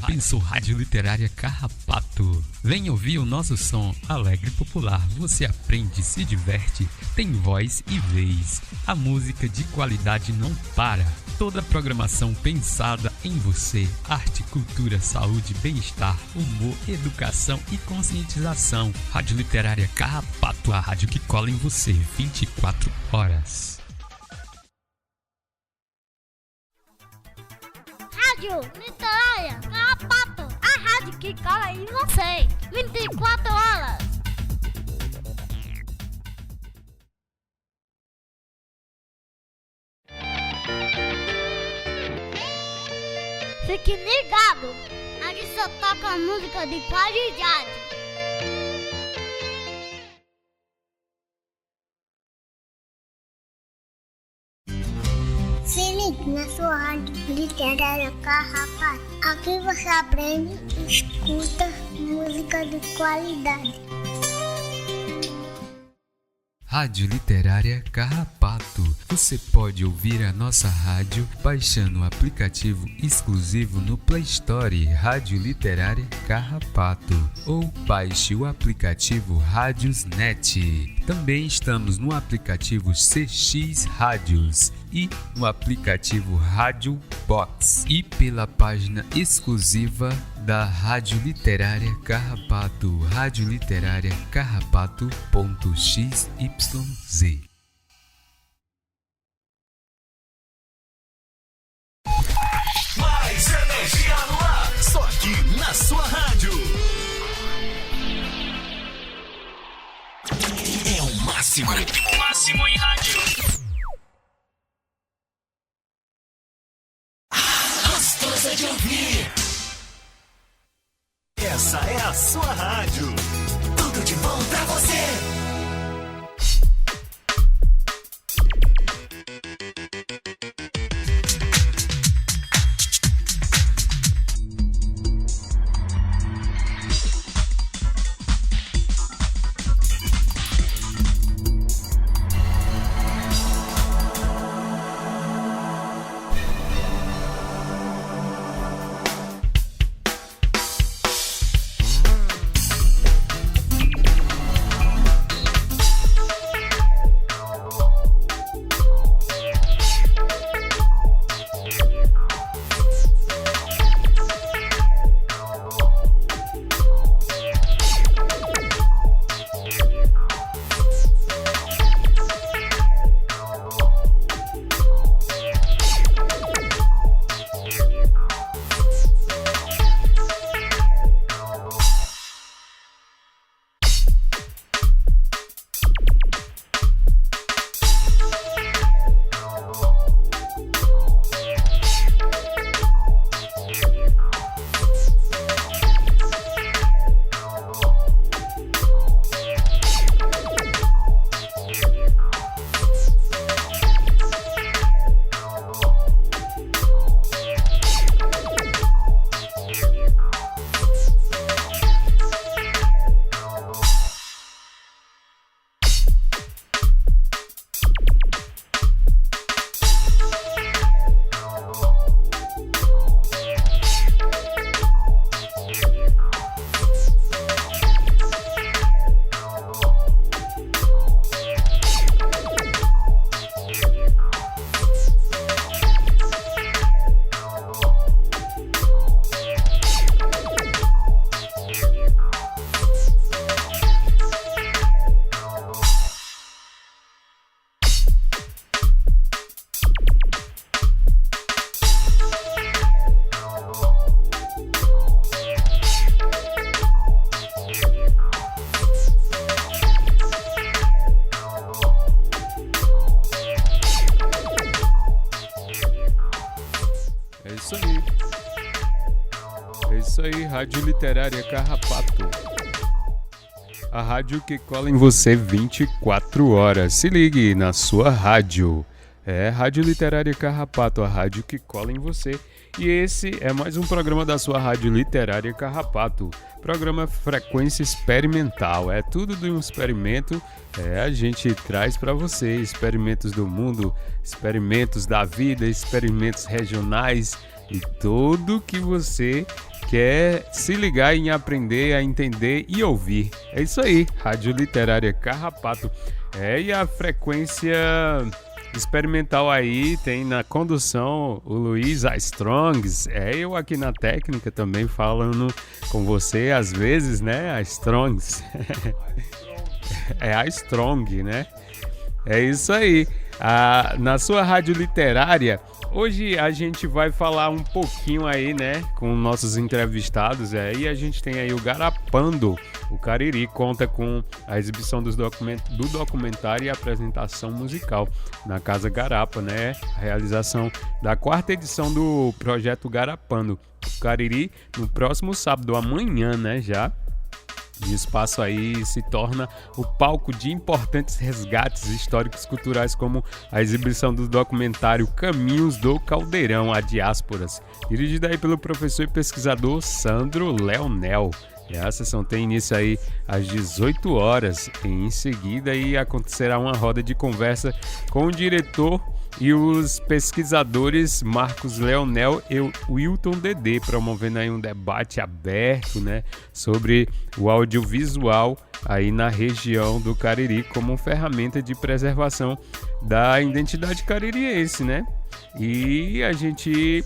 Pensou Rádio Literária Carrapato. Vem ouvir o nosso som alegre e popular. Você aprende, se diverte, tem voz e vez. A música de qualidade não para. Toda a programação pensada em você. Arte, cultura, saúde, bem-estar, humor, educação e conscientização. Rádio Literária Carrapato, a rádio que cola em você 24 horas. Rádio Literária Carrapato, a rádio que cola em você 24 horas. Fique ligado, aqui só toca música de qualidade. Se ligue na sua rádio literária Carrapato. Aqui você aprende e escuta música de qualidade. Rádio Literária Carrapato. Você pode ouvir a nossa rádio baixando o aplicativo exclusivo no Play Store Rádio Literária Carrapato ou baixe o aplicativo Rádiosnet. Também estamos no aplicativo CX Rádios e no aplicativo Rádio Box e pela página exclusiva da Rádio Literária Carrapato, Rádio Literária Carrapato.xyz. Mais energia no ar, só aqui na sua rádio. É o máximo. O máximo em rádio. Gostosa de ouvir. Essa é a sua rádio. Tudo de bom pra você. Rádio Literária Carrapato, a rádio que cola em você 24 horas. Se ligue na sua rádio. É Rádio Literária Carrapato, a rádio que cola em você. E esse é mais um programa da sua Rádio Literária Carrapato. Programa Frequência Experimental. É tudo de um experimento. A gente traz para você experimentos do mundo, experimentos da vida, experimentos regionais, e tudo que você quer se ligar em aprender, a entender e ouvir. É isso aí, Rádio Literária Carrapato. E a frequência experimental aí tem na condução o Luiz Strongs. Eu aqui na técnica também falando com você às vezes, né? A Strongs. É a Strong, né? É isso aí. Na sua rádio literária, hoje a gente vai falar um pouquinho aí, né, com nossos entrevistados. E a gente tem aí o Garapando. O Cariri conta com a exibição do documentário e a apresentação musical na Casa Garapa, né? A realização da 4ª edição do projeto Garapando. O Cariri no próximo sábado, amanhã, né, já. E o espaço aí se torna o palco de importantes resgates históricos culturais, como a exibição do documentário Caminhos do Caldeirão, a Diásporas, dirigida aí pelo professor e pesquisador Sandro Leonel. A sessão tem início aí às 18 horas. Em seguida aí acontecerá uma roda de conversa com o diretor e os pesquisadores Marcos Leonel e Wilton Dedê, promovendo aí um debate aberto, né, sobre o audiovisual aí na região do Cariri como ferramenta de preservação da identidade caririense, né? E a gente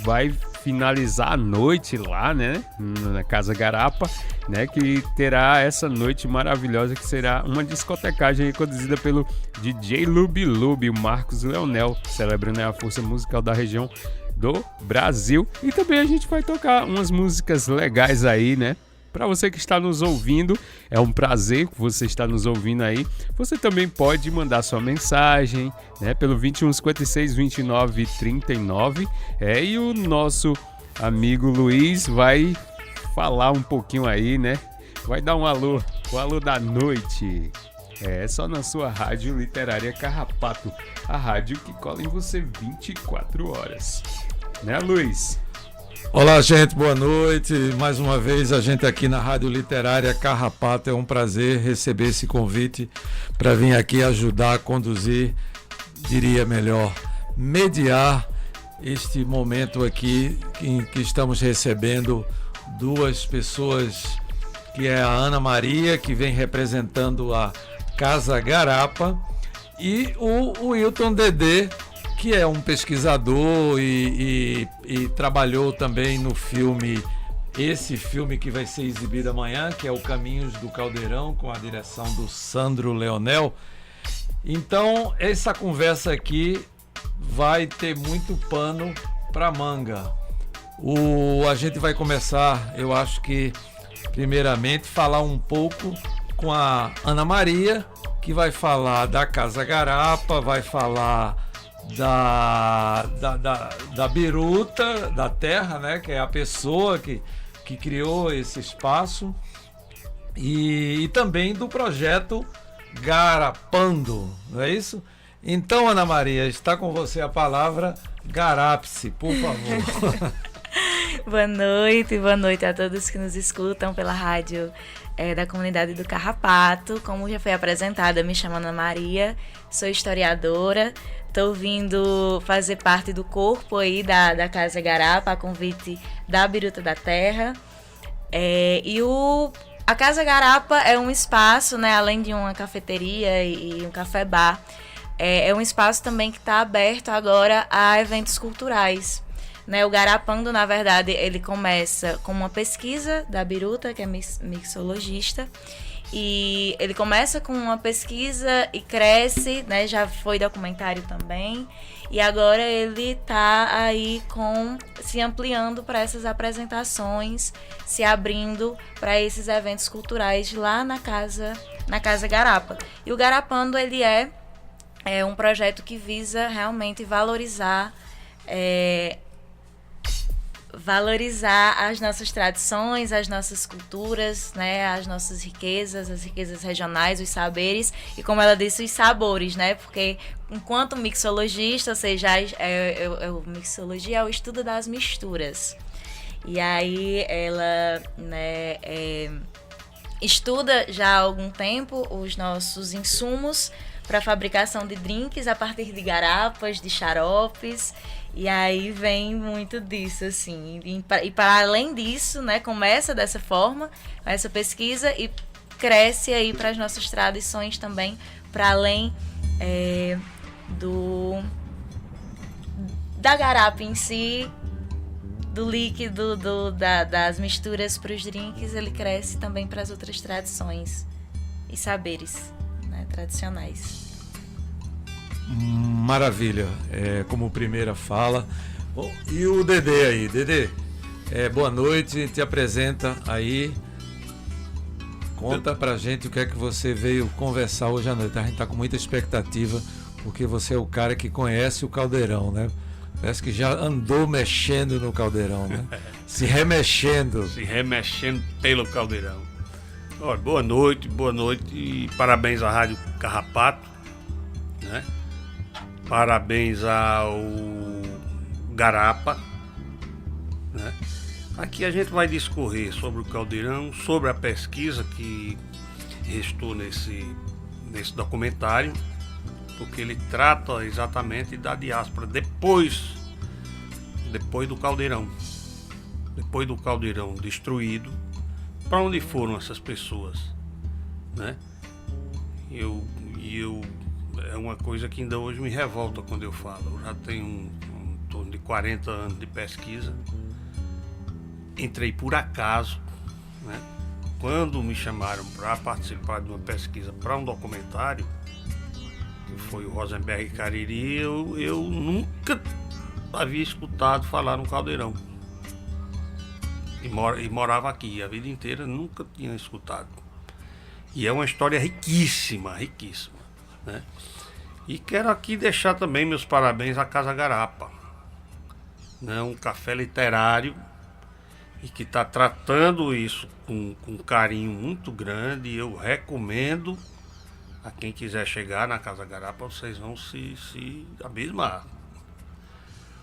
vai finalizar a noite lá, né, na Casa Garapa, né, que terá essa noite maravilhosa, que será uma discotecagem conduzida pelo DJ Lubi Lubi, o Marcos Leonel, celebrando a força musical da região do Brasil. E também a gente vai tocar umas músicas legais aí, né? Para você que está nos ouvindo, é um prazer que você está nos ouvindo aí. Você também pode mandar sua mensagem, né, pelo 21 56 29 39. E o nosso amigo Luiz vai falar um pouquinho aí, né? Vai dar um alô, o alô da noite. Só na sua Rádio Literária Carrapato, a rádio que cola em você 24 horas. Né, Luiz? Olá, gente, boa noite. Mais uma vez a gente aqui na Rádio Literária Carrapato. É um prazer receber esse convite para vir aqui ajudar a conduzir, diria melhor, mediar este momento aqui em que estamos recebendo duas pessoas, que é a Ana Maria, que vem representando a Casa Garapa, e o Wilton Dedê, que é um pesquisador e trabalhou também no filme, esse filme que vai ser exibido amanhã, que é o Caminhos do Caldeirão, com a direção do Sandro Leonel. Então, essa conversa aqui vai ter muito pano para manga. A gente vai começar, eu acho que, primeiramente, falar um pouco com a Ana Maria, que vai falar da Casa Garapa, vai falar da biruta da terra, né, que é a pessoa que criou esse espaço, e também do projeto Garapando, não é isso? Então, Ana Maria, está com você a palavra. Garape-se, por favor. Boa noite a todos que nos escutam pela rádio da comunidade do Carrapato. Como já foi apresentada, me chamo Ana Maria, sou historiadora. Estou vindo fazer parte do corpo aí da Casa Garapa, a convite da Biruta da Terra. A Casa Garapa é um espaço, né, além de uma cafeteria e um café-bar, é um espaço também que está aberto agora a eventos culturais. Né, o Garapando, na verdade, ele começa com uma pesquisa da Biruta, que é mixologista, e ele começa com uma pesquisa e cresce, né, já foi documentário também, e agora ele está aí se ampliando para essas apresentações, se abrindo para esses eventos culturais lá na Casa Garapa. E o Garapando, ele é um projeto que visa realmente valorizar as nossas tradições, as nossas culturas, né, as nossas riquezas, as riquezas regionais, os saberes e, como ela disse, os sabores, né, porque enquanto mixologista, ou seja, mixologia é o estudo das misturas. E aí ela, né, estuda já há algum tempo os nossos insumos para a fabricação de drinks a partir de garapas, de xaropes. E aí vem muito disso, assim. E para além disso, né, começa dessa forma, essa pesquisa, e cresce aí para as nossas tradições também, para além da garapa em si, do líquido, das misturas para os drinks, ele cresce também para as outras tradições e saberes, né, tradicionais. Maravilha, como primeira fala. Bom, e o Dedê aí, Dedê, boa noite, te apresenta aí, conta pra gente o que é que você veio conversar hoje à noite. A gente tá com muita expectativa, porque você é o cara que conhece o Caldeirão, né? Parece que já andou mexendo no Caldeirão, né? Se remexendo pelo Caldeirão. Olha, boa noite e parabéns à Rádio Carrapato, né? Parabéns ao Garapa, né? Aqui a gente vai discorrer sobre o Caldeirão, sobre a pesquisa que restou nesse documentário, porque ele trata exatamente da diáspora depois do Caldeirão. Depois do Caldeirão destruído, para onde foram essas pessoas, né? É uma coisa que ainda hoje me revolta quando eu falo. Eu já tenho em torno de 40 anos de pesquisa. Entrei por acaso, né? Quando me chamaram para participar de uma pesquisa para um documentário, que foi o Rosenberg Cariri, eu nunca havia escutado falar no Caldeirão. E morava aqui a vida inteira, nunca tinha escutado. E é uma história riquíssima, né? E quero aqui deixar também meus parabéns à Casa Garapa, né? Um café literário e que está tratando isso com carinho muito grande. E eu recomendo a quem quiser chegar na Casa Garapa, vocês vão se abismar.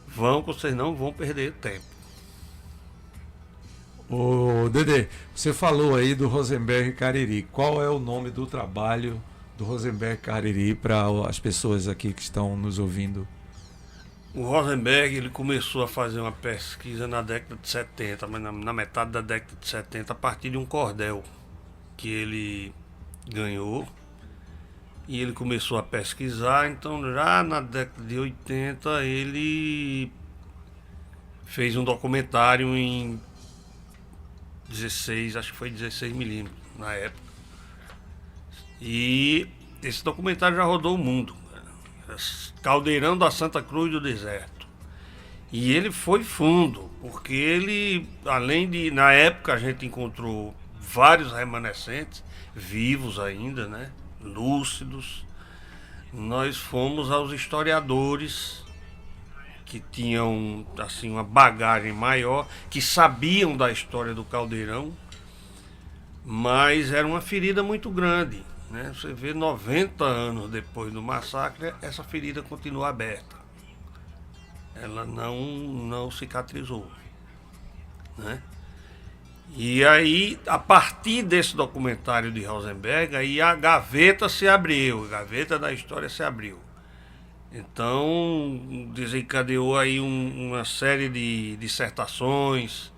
Vão, que vocês não vão perder tempo. Ô Dedê, você falou aí do Rosenberg Cariri. Qual é o nome do trabalho do Rosenberg Cariri para as pessoas aqui que estão nos ouvindo? O Rosenberg, ele começou a fazer uma pesquisa na década de 70, mas na metade da década de 70, a partir de um cordel que ele ganhou. E ele começou a pesquisar, então já na década de 80 ele fez um documentário em 16, acho que foi 16mm na época. E esse documentário já rodou o mundo. Caldeirão da Santa Cruz do Deserto. E ele foi fundo, porque ele, além de, na época a gente encontrou vários remanescentes, vivos ainda, né? Lúcidos. Nós fomos aos historiadores que tinham assim uma bagagem maior, que sabiam da história do Caldeirão, mas era uma ferida muito grande, né? Você vê 90 anos depois do massacre, essa ferida continua aberta. Ela não cicatrizou, né? E aí, a partir desse documentário de Rosenberg, aí a gaveta se abriu, a gaveta da história se abriu. Então, desencadeou aí uma série de dissertações,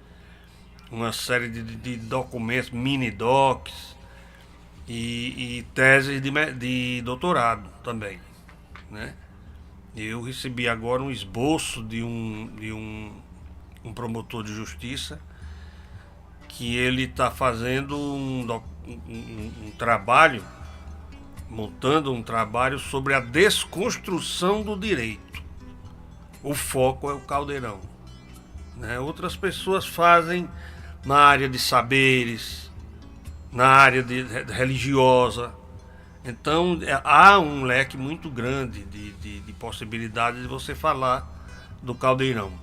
uma série de documentos, mini-docs e teses de doutorado também, né? Eu recebi agora um esboço de um promotor de justiça, que ele está fazendo um trabalho, montando um trabalho sobre a desconstrução do direito. O foco é o Caldeirão, né? Outras pessoas fazem na área de saberes, na área religiosa. Então há um leque muito grande de possibilidades de você falar do Caldeirão,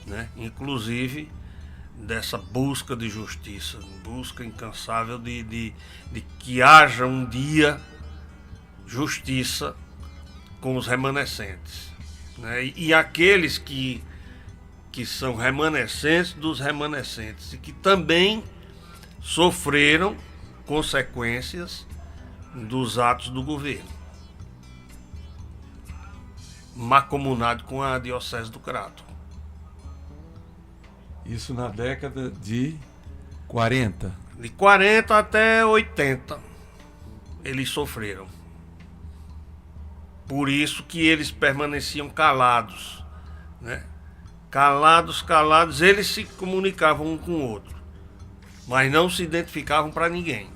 né? Inclusive dessa busca de justiça, busca incansável de que haja um dia justiça com os remanescentes, né? E aqueles que são remanescentes dos remanescentes e que também sofreram consequências dos atos do governo, mancomunado com a Diocese do Crato. Isso na década de 40. De 40 até 80, eles sofreram. Por isso que eles permaneciam calados, né? Calados, eles se comunicavam um com o outro, mas não se identificavam para ninguém.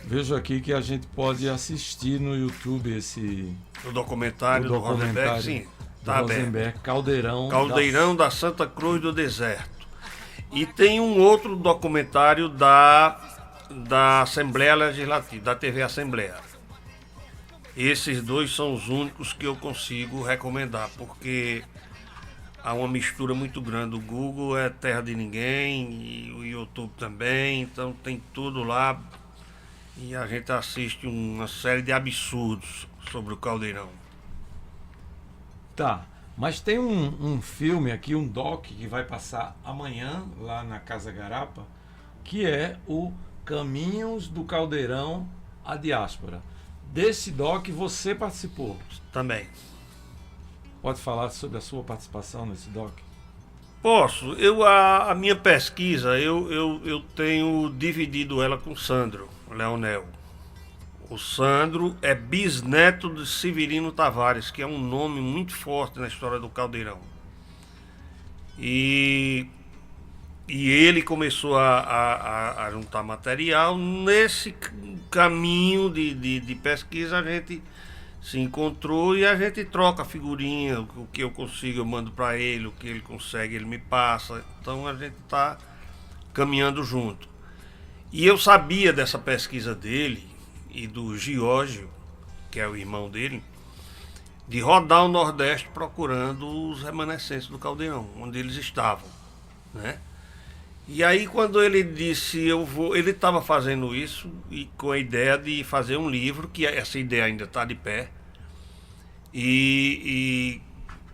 Vejo aqui que a gente pode assistir no YouTube O documentário do Rosenberg, sim, tá aberto. Rosenberg, Caldeirão da Santa Cruz do Deserto. E tem um outro documentário da Assembleia Legislativa, da TV Assembleia. Esses dois são os únicos que eu consigo recomendar, porque há uma mistura muito grande. O Google é terra de ninguém, e o YouTube também, então tem tudo lá. E a gente assiste uma série de absurdos sobre o Caldeirão. Tá, mas tem um filme aqui, um doc, que vai passar amanhã lá na Casa Garapa, que é o Caminhos do Caldeirão à Diáspora. Desse doc você participou. Também. Pode falar sobre a sua participação nesse doc? Posso. A minha pesquisa, eu tenho dividido ela com o Sandro Leonel. O Sandro é bisneto de Severino Tavares, que é um nome muito forte na história do Caldeirão. E ele começou a juntar material. Nesse caminho de pesquisa, a gente se encontrou e a gente troca figurinha. O que eu consigo eu mando para ele, o que ele consegue ele me passa. Então a gente está caminhando junto. E eu sabia dessa pesquisa dele e do Giórgio, que é o irmão dele, de rodar o Nordeste procurando os remanescentes do Caldeirão, onde eles estavam, né? E aí quando ele disse ele estava fazendo isso e com a ideia de fazer um livro, que essa ideia ainda está de pé, e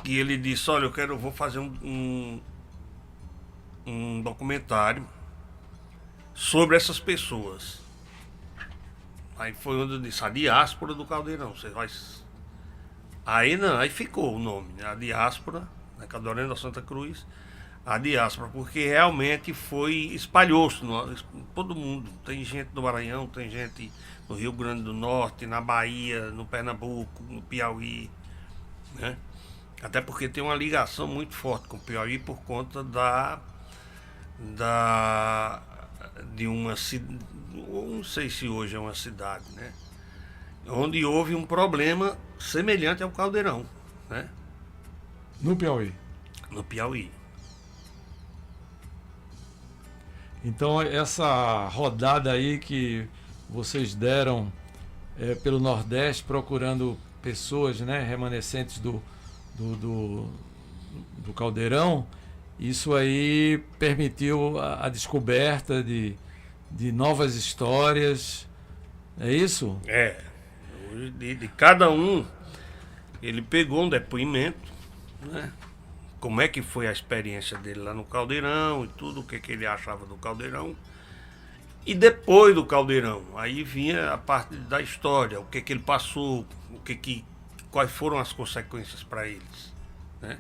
ele disse, olha, eu vou fazer um documentário sobre essas pessoas. Aí foi onde eu disse, a diáspora do Caldeirão. Você vai... Aí ficou o nome, né? A diáspora, né? Caldeirão da Santa Cruz, a diáspora, porque realmente espalhou-se todo mundo. Tem gente do Maranhão, tem gente no Rio Grande do Norte, na Bahia, no Pernambuco, no Piauí, né? Até porque tem uma ligação muito forte com o Piauí por conta de uma cidade, não sei se hoje é uma cidade, né? Onde houve um problema semelhante ao Caldeirão, né? No Piauí. No Piauí. Então essa rodada aí que vocês deram pelo Nordeste procurando pessoas, né, remanescentes do Caldeirão, isso aí permitiu a descoberta de novas histórias, é isso? De cada um, ele pegou um depoimento, né? Como é que foi a experiência dele lá no Caldeirão e tudo, o que ele achava do Caldeirão. E depois do Caldeirão, aí vinha a parte da história, o que ele passou, quais foram as consequências para eles, né?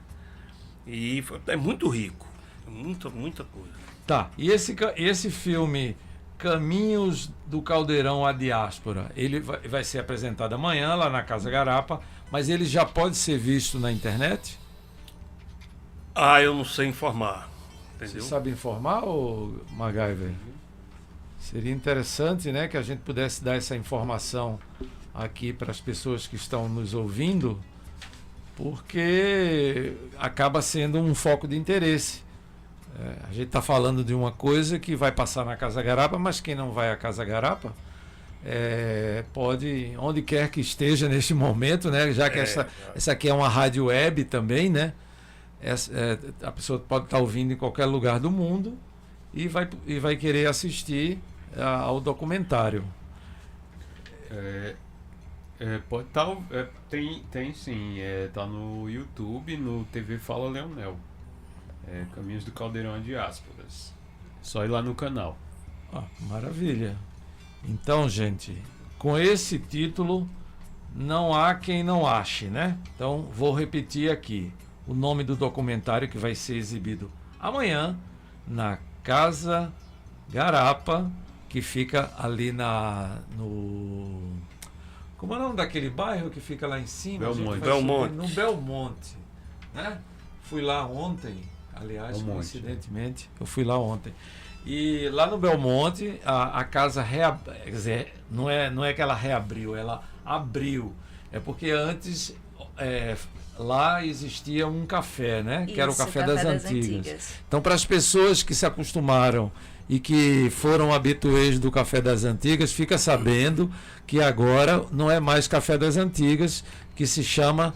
E é muito rico, muita coisa. Tá, e esse filme Caminhos do Caldeirão à Diáspora, ele vai ser apresentado amanhã lá na Casa Garapa, mas ele já pode ser visto na internet? Eu não sei informar, entendeu? Você sabe informar, ô MacGyver? Seria interessante, né, que a gente pudesse dar essa informação aqui para as pessoas que estão nos ouvindo, porque acaba sendo um foco de interesse. A gente está falando de uma coisa que vai passar na Casa Garapa, mas quem não vai à Casa Garapa pode, onde quer que esteja neste momento, né? Já que essa aqui é uma rádio web também, né? A pessoa pode estar ouvindo em qualquer lugar do mundo e vai querer assistir ao documentário. Pode estar, tem sim, tá no YouTube, no TV Fala Leonel. Caminhos do Caldeirão à Diásporas. Só ir lá no canal. Maravilha. Então, gente, com esse título não há quem não ache, né? Então, vou repetir aqui o nome do documentário que vai ser exibido amanhã na Casa Garapa, que fica ali no... Como é o nome daquele bairro que fica lá em cima? Belmonte. No Belmonte, né? Fui lá ontem, aliás, coincidentemente, eu fui lá ontem. E lá no Belmonte, a casa quer dizer, não é que ela reabriu, ela abriu. É porque antes lá existia um café, né? Que era o Café das Antigas. Então, para as pessoas que se acostumaram e que foram habituês do Café das Antigas, fica sabendo que agora não é mais Café das Antigas, que se chama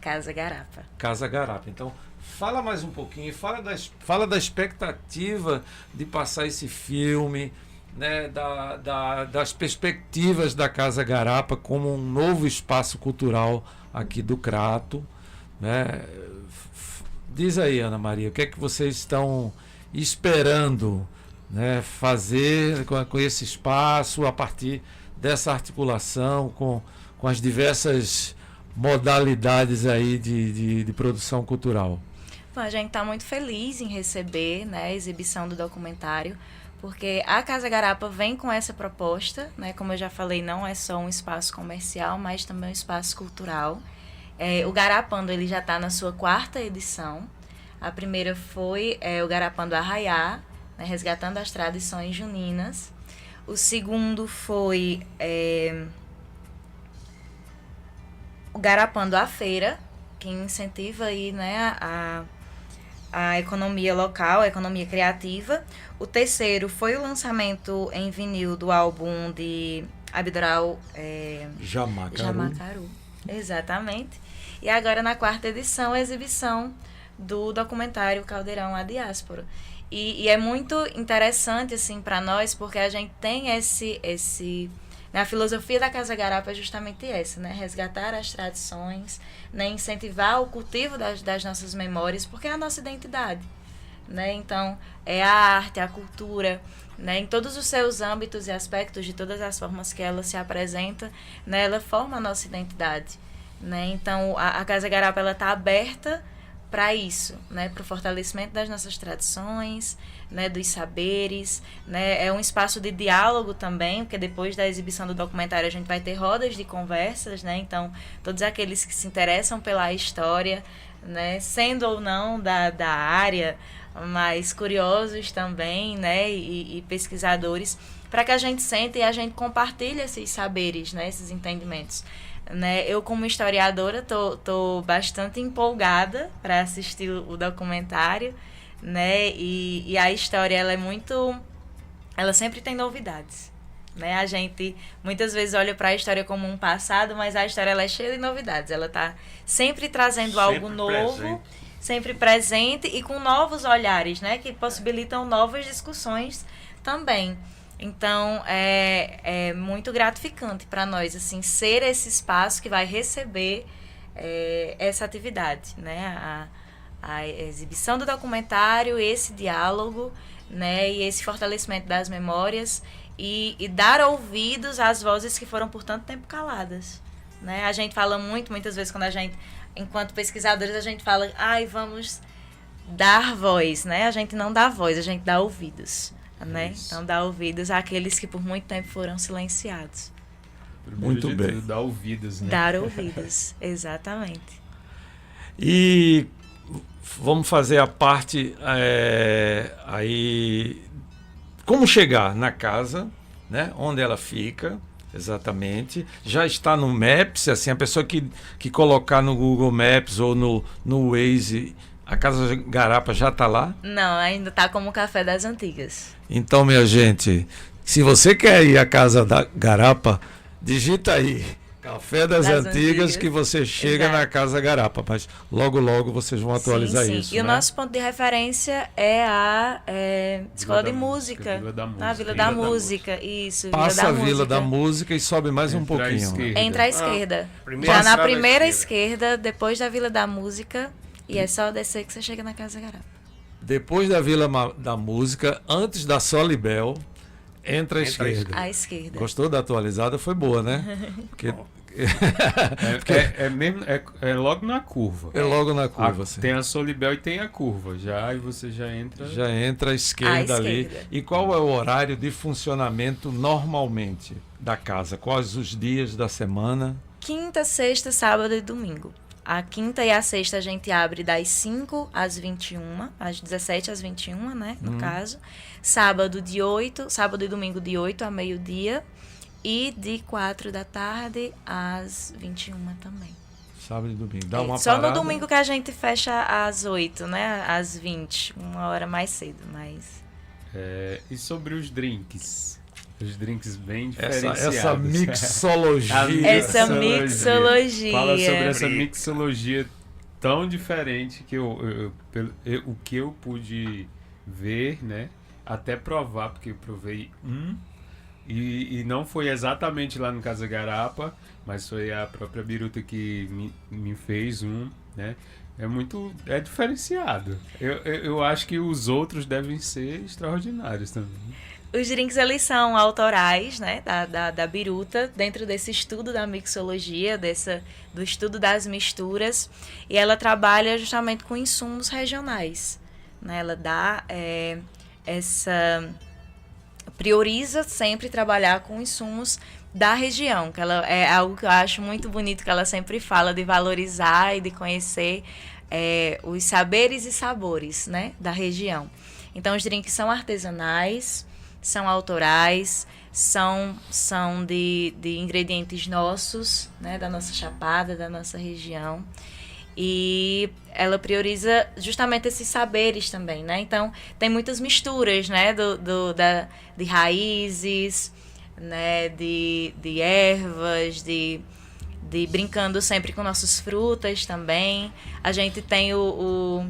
Casa Garapa. Casa Garapa. Então, fala mais um pouquinho, fala da expectativa de passar esse filme, né, das perspectivas da Casa Garapa como um novo espaço cultural aqui do Crato, né? Diz aí, Ana Maria, o que é que vocês estão esperando, né, fazer com esse espaço a partir dessa articulação com as diversas modalidades aí de produção cultural? Bom, a gente está muito feliz em receber, né, a exibição do documentário, porque a Casa Garapa vem com essa proposta, né, como eu já falei, não é só um espaço comercial, mas também um espaço cultural. O Garapando ele já está na sua 4ª edição. A primeira foi o Garapando Arraiá, né, resgatando as tradições juninas. O segundo foi o Garapando à Feira, que incentiva aí, né, a economia local, a economia criativa. O terceiro foi o lançamento em vinil do álbum de Abdoral Jamacaru. Exatamente. E agora, na 4ª edição, a exibição do documentário Caldeirão, a Diáspora. E é muito interessante, assim, para nós, porque a gente tem a filosofia da Casa Garapa é justamente essa, né? Resgatar as tradições, né? Incentivar o cultivo das nossas memórias, porque é a nossa identidade, né? Então, é a arte, a cultura, né? Em todos os seus âmbitos e aspectos, de todas as formas que ela se apresenta, né? Ela forma a nossa identidade, né? Então, a Casa Garapa está aberta para isso, né, para o fortalecimento das nossas tradições, né, dos saberes, né, é um espaço de diálogo também, porque depois da exibição do documentário a gente vai ter rodas de conversas, né, então todos aqueles que se interessam pela história, né, sendo ou não da área, mas curiosos também, né, e pesquisadores, para que a gente sente e a gente compartilhe esses saberes, né, esses entendimentos. Né, eu, como historiadora, tô bastante empolgada para assistir o documentário, né, e a história ela sempre tem novidades, né? A gente muitas vezes olha para a história como um passado, mas a história ela é cheia de novidades, ela está sempre trazendo algo novo, sempre presente e com novos olhares, né, que possibilitam novas discussões também. Então, é muito gratificante para nós, assim, ser esse espaço que vai receber essa atividade, né? A exibição do documentário, esse diálogo, né? E esse fortalecimento das memórias e dar ouvidos às vozes que foram por tanto tempo caladas, né? A gente fala muitas vezes, quando a gente, enquanto pesquisadores, a gente fala, vamos dar voz, né? A gente não dá voz, a gente dá ouvidos. Né? Então, dar ouvidos àqueles que por muito tempo foram silenciados. Muito bem. Dar ouvidos, né? Dar ouvidos, exatamente. E vamos fazer a parte aí. Como chegar na casa, né? Onde ela fica, exatamente. Já está no Maps, assim, a pessoa que colocar no Google Maps ou no Waze. A Casa Garapa já está lá? Não, ainda está como Café das Antigas. Então, minha gente, se você quer ir à Casa da Garapa, digita aí Café das Antigas que você chega na Casa Garapa. Mas logo vocês vão atualizar isso. E o nosso ponto de referência é a Escola de Música. A Vila da Música. Isso, passa a Vila da Música e sobe mais um pouquinho. Entra à esquerda. Já na primeira esquerda, depois da Vila da Música. E é só descer que você chega na Casa Garapa. Depois da Vila da Música, antes da Solibel, entra à esquerda. À esquerda. Gostou da atualizada? Foi boa, né? Porque É logo na curva. É logo na curva, sim. Tem a Solibel e tem a curva. Aí você já entra... Já entra à esquerda ali. esquerda. E qual é o horário de funcionamento normalmente da casa? Quais os dias da semana? Quinta, sexta, sábado e domingo. A quinta e a sexta a gente abre das 5 às 21, às 17 às 21, né, no caso. Sábado e domingo de 8 a meio-dia e de 4 da tarde às 21 também. Sábado e domingo. Dá uma Só parada. no domingo que a gente fecha às 8, né, às 20, uma hora mais cedo, mas... E sobre os drinks? Os drinks bem diferenciados. Essa mixologia. Essa mixologia. Fala sobre essa mixologia tão diferente que o que eu pude ver, né? Até provar, porque eu provei e não foi exatamente lá no Casa Garapa, mas foi a própria Biruta que me fez né? É diferenciado. Eu acho que os outros devem ser extraordinários também. Os drinks, eles são autorais, né, da Biruta, dentro desse estudo da mixologia, do estudo das misturas, e ela trabalha justamente com insumos regionais, né, ela dá prioriza sempre trabalhar com insumos da região, que ela é algo que eu acho muito bonito, que ela sempre fala de valorizar e de conhecer os saberes e sabores, né, da região. Então, os drinks são artesanais, são autorais, são de ingredientes nossos, né, da nossa chapada, da nossa região. E ela prioriza justamente esses saberes também, né? Então, tem muitas misturas, né, de raízes, né, de ervas, de brincando sempre com nossas frutas também. A gente tem o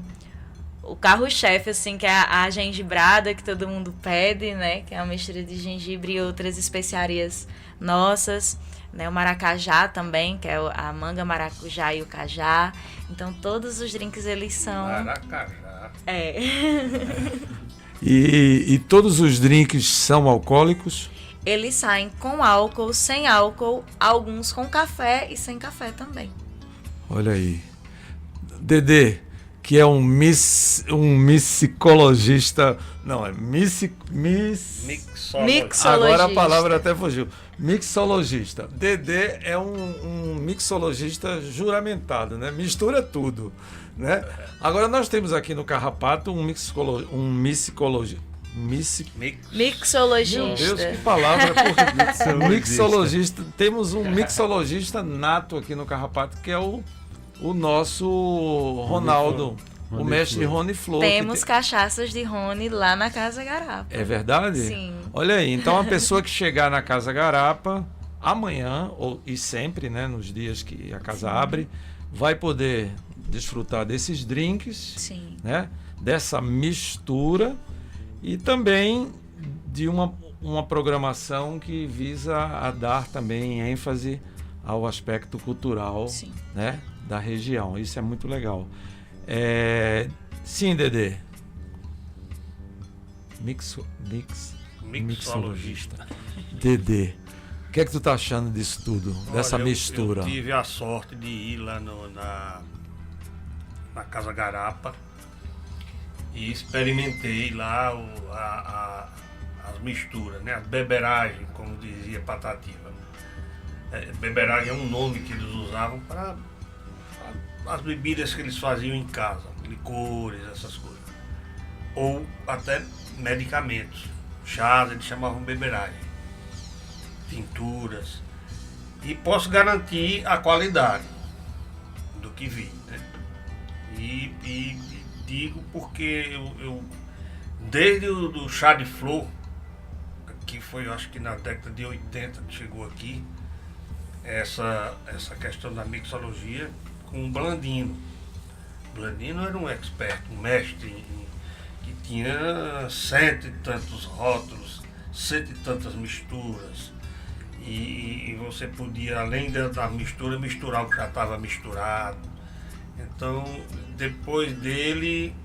carro-chefe, assim, que é a gengibrada, que todo mundo pede, né? Que é uma mistura de gengibre e outras especiarias nossas. Né? O maracajá também, que é a manga, maracujá e o cajá. Então, todos os drinks, eles são... Maracajá. E todos os drinks são alcoólicos? Eles saem com álcool, sem álcool, alguns com café e sem café também. Olha aí. Dedê, que é um mixicologista. Não, é Mixologista. Agora a palavra até fugiu. Mixologista. Dedê é um mixologista juramentado, né? Mistura tudo, né? Agora nós temos aqui no Carrapato um mixicologista. Mixologista. Meu Deus, que palavra. Mixologista. Temos um mixologista nato aqui no Carrapato, que é o nosso Ronaldo, o mestre Rony Flor. Temos cachaças de Rony lá na Casa Garapa. É verdade? Sim. Olha aí, então a pessoa que chegar na Casa Garapa amanhã, e sempre, né, nos dias que a casa abre, vai poder desfrutar desses drinks, Sim. né, dessa mistura e também de uma programação que visa a dar também ênfase ao aspecto cultural, Sim. né, da região. Isso é muito legal. Sim, Dedê. Mixologista. Dedê, o que é que tu tá achando disso tudo, dessa mistura? Eu tive a sorte de ir lá na Casa Garapa e experimentei lá as misturas, né? As beberagens, como dizia Patativa. Beberagem é um nome que eles usavam para as bebidas que eles faziam em casa, licores, essas coisas. Ou até medicamentos. Chás, eles chamavam beberagem. Tinturas. E posso garantir a qualidade do que vi, né? E digo porque eu desde o chá de flor, que foi, eu acho que na década de 80 que chegou aqui, essa questão da mixologia com o Blandino. Blandino era um expert, um mestre, que tinha 100 e tantos rótulos, 100 e tantas misturas. E você podia, além da mistura, misturar o que já estava misturado. Então, depois dele,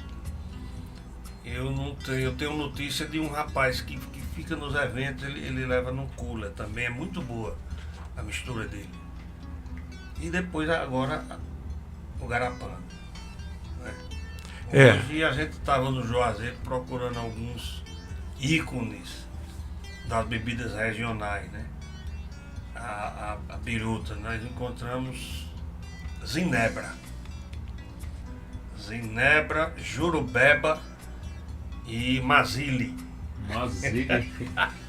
eu tenho notícia de um rapaz que fica nos eventos, ele leva num cooler também, é muito boa a mistura dele. E depois agora o Garapã. Né? Hoje a gente estava no Juazeiro procurando alguns ícones das bebidas regionais, né? A biruta, nós encontramos Zinebra, Jurubeba e Mazili.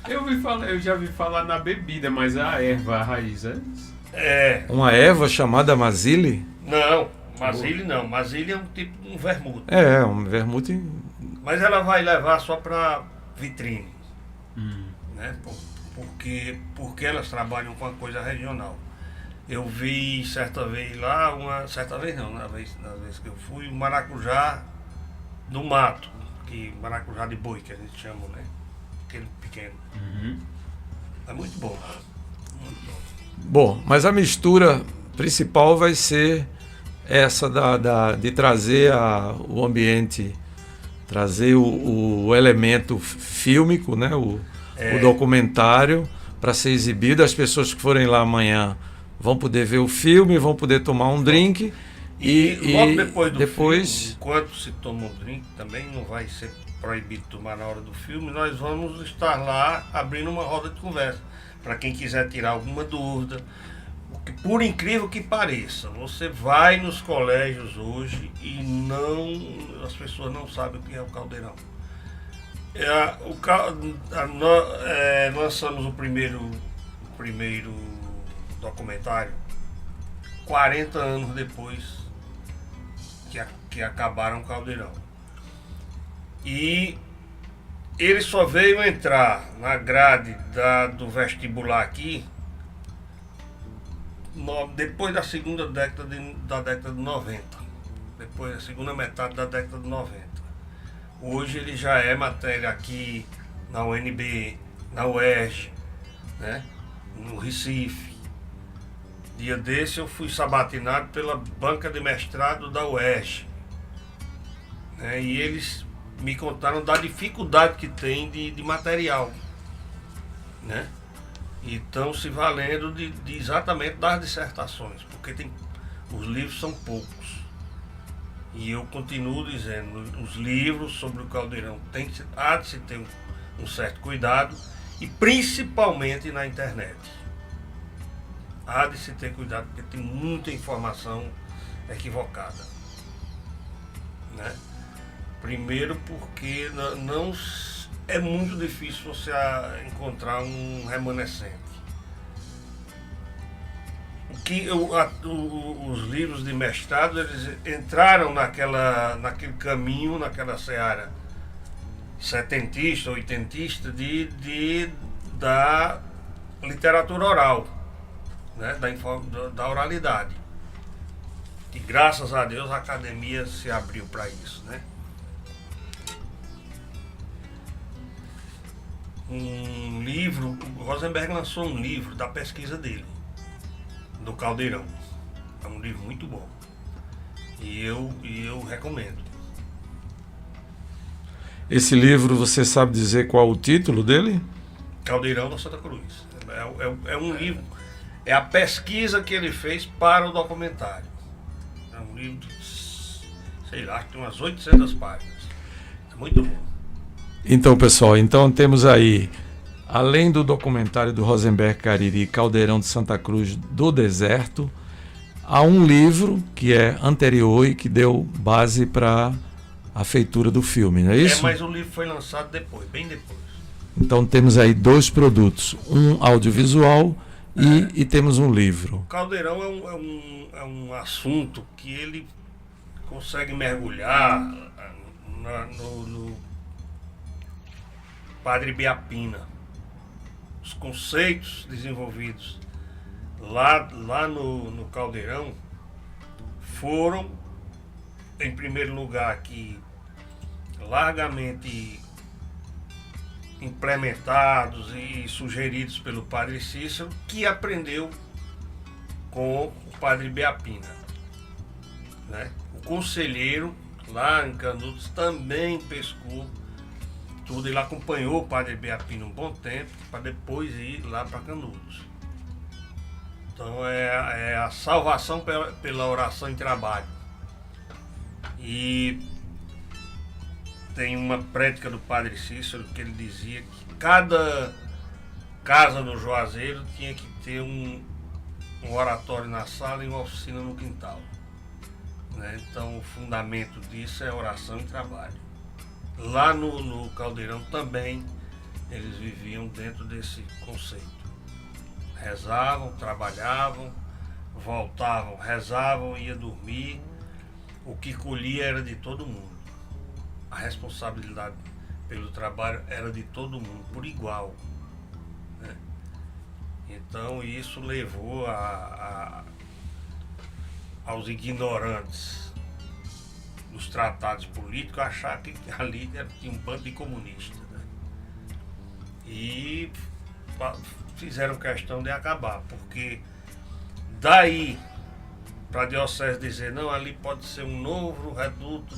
Eu já vi falar na bebida, mas a erva, a raiz Uma erva chamada Mazili? Não, Mazili não. Mazili é um tipo de um vermute. Um vermute. Mas ela vai levar só para vitrine. Né? Porque elas trabalham com a coisa regional. Eu vi certa vez lá, na vez que eu fui, o maracujá do mato, maracujá de boi que a gente chama, né? Aquele pequeno. É muito bom. Muito bom. Bom, mas a mistura principal vai ser essa de trazer o ambiente, trazer o elemento fílmico, né? O documentário para ser exibido. As pessoas que forem lá amanhã vão poder ver o filme, vão poder tomar um drink e logo depois filme, enquanto se toma um drink, também não vai ser proibido tomar na hora do filme, nós vamos estar lá abrindo uma roda de conversa para quem quiser tirar alguma dúvida. Por incrível que pareça, você vai nos colégios hoje e as pessoas não sabem o que é o Caldeirão. Lançamos o primeiro documentário 40 anos depois que acabaram o Caldeirão. E ele só veio entrar na grade do vestibular aqui depois da segunda década da década de 90. Depois da segunda metade da década de 90. Hoje ele já é matéria aqui na UNB, na UERJ, né? No Recife. Dia desse eu fui sabatinado pela banca de mestrado da UERJ, né? E eles me contaram da dificuldade que tem de material, né? E estão se valendo de exatamente das dissertações, porque os livros são poucos. E eu continuo dizendo, os livros sobre o Caldeirão há de se ter um certo cuidado, e principalmente na internet. Há de se ter cuidado, porque tem muita informação equivocada, né? Primeiro porque não é muito difícil você encontrar um remanescente. Os livros de mestrado, eles entraram naquele caminho, naquela seara setentista, oitentista da literatura oral, né? Da oralidade. E graças a Deus a academia se abriu para isso, né? O Rosenberg lançou um livro da pesquisa dele, do Caldeirão. É um livro muito bom. E eu recomendo. Esse livro, você sabe dizer qual o título dele? Caldeirão da Santa Cruz. É um livro, é a pesquisa que ele fez para o documentário. É um livro de, sei lá, tem umas 800 páginas. É muito bom. Então, pessoal, temos aí, além do documentário do Rosenberg Cariri, Caldeirão de Santa Cruz do Deserto, há um livro que é anterior e que deu base para a feitura do filme, não é isso? Mas o livro foi lançado depois, bem depois. Então temos aí dois produtos, um audiovisual e temos um livro. O Caldeirão é um assunto que ele consegue mergulhar no Padre Biapina. Os conceitos desenvolvidos lá no Caldeirão foram, em primeiro lugar, aqui largamente implementados e sugeridos pelo Padre Cícero, que aprendeu com o Padre Biapina, né? O conselheiro lá em Canudos também pescou tudo, ele acompanhou o Padre Biapina um bom tempo para depois ir lá para Canudos. Então é a salvação pela oração em trabalho. E tem uma prédica do Padre Cícero que ele dizia que cada casa no Juazeiro tinha que ter um oratório na sala e uma oficina no quintal. Né? Então o fundamento disso é oração e trabalho. Lá no Caldeirão também eles viviam dentro desse conceito. Rezavam, trabalhavam, voltavam, rezavam, ia dormir. O que colhia era de todo mundo. A responsabilidade pelo trabalho era de todo mundo, por igual. Né? Então isso levou aos ignorantes dos tratados políticos a achar que ali tinha um bando de comunistas. Né? E fizeram questão de acabar, porque daí para a diocese dizer não, ali pode ser um novo reduto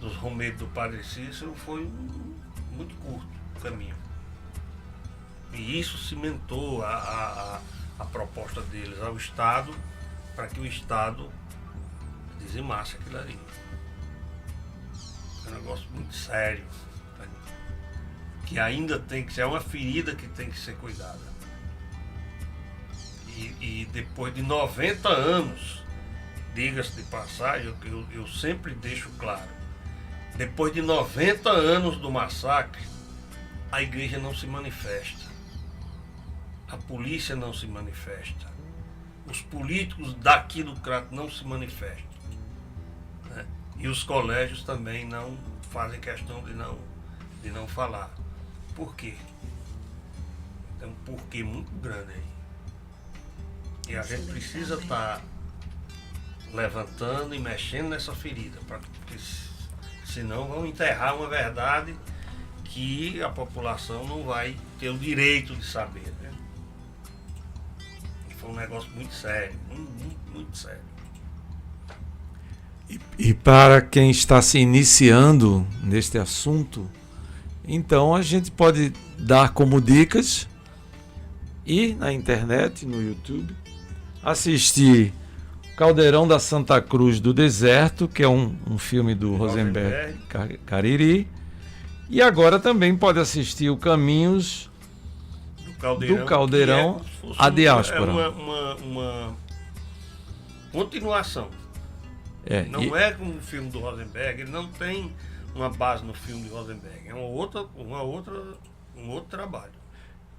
dos Romedos do Padre Cícero, foi muito curto o caminho. E isso cimentou a proposta deles ao Estado, para que o Estado dizimasse aquilo ali. É um negócio muito sério, né? Que ainda tem que ser, é uma ferida que tem que ser cuidada. E depois de 90 anos, diga-se de passagem, eu sempre deixo claro, depois de 90 anos do massacre, a igreja não se manifesta, a polícia não se manifesta, os políticos daqui do Crato não se manifestam, né? E os colégios também não fazem questão de não falar. Por quê? Tem um porquê muito grande aí. E a gente precisa estar levantando e mexendo nessa ferida, porque senão vão enterrar uma verdade que a população não vai ter o direito de saber. Né? E foi um negócio muito sério, muito sério. E para quem está se iniciando neste assunto, então a gente pode dar como dicas, ir na internet, no YouTube, assistir Caldeirão da Santa Cruz do Deserto, que é um filme do Rosenberg Cariri, e agora também pode assistir o Caminhos do Caldeirão à Diáspora. É uma continuação. Não é como o filme do Rosenberg, ele não tem uma base no filme de Rosenberg, é um outro trabalho.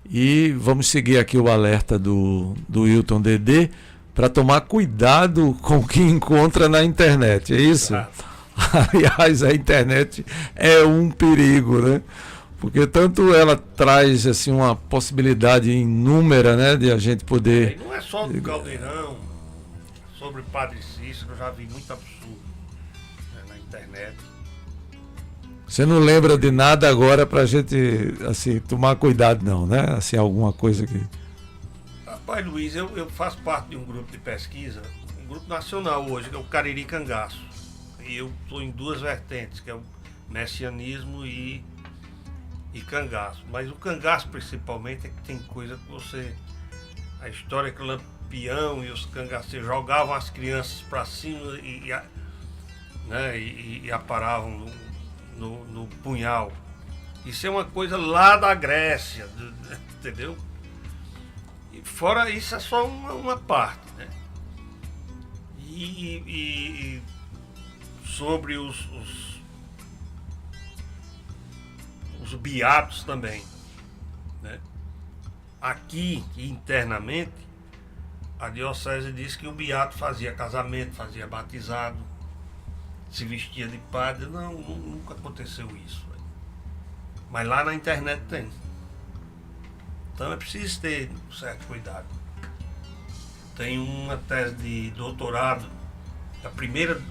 E vamos seguir aqui o alerta do Wilton Dedê para tomar cuidado com o que encontra na internet, é isso? Aliás, a internet é um perigo, né? Porque tanto ela traz assim, uma possibilidade inúmera, né, de a gente poder... Não é só do Caldeirão, sobre Padre Cícero, eu já vi muito absurdo, né, na internet. Você não lembra de nada agora pra gente assim, tomar cuidado não, né? Assim, alguma coisa que... Rapaz, Luiz, eu faço parte de um grupo de pesquisa, um grupo nacional hoje, que é o Cariri Cangaço. E eu estou em duas vertentes, que é o messianismo e cangaço. Mas o cangaço principalmente é que tem coisa que você... A história que o Lampião e os cangaceiros jogavam as crianças para cima e aparavam no punhal. Isso é uma coisa lá da Grécia, entendeu? E fora isso é só uma parte, né? E sobre os beatos também, né? Aqui, internamente, a diocese diz que o beato fazia casamento, fazia batizado, se vestia de padre. Não, nunca aconteceu isso. Mas lá na internet tem. Então é preciso ter um certo cuidado. Tem uma tese de doutorado, a primeira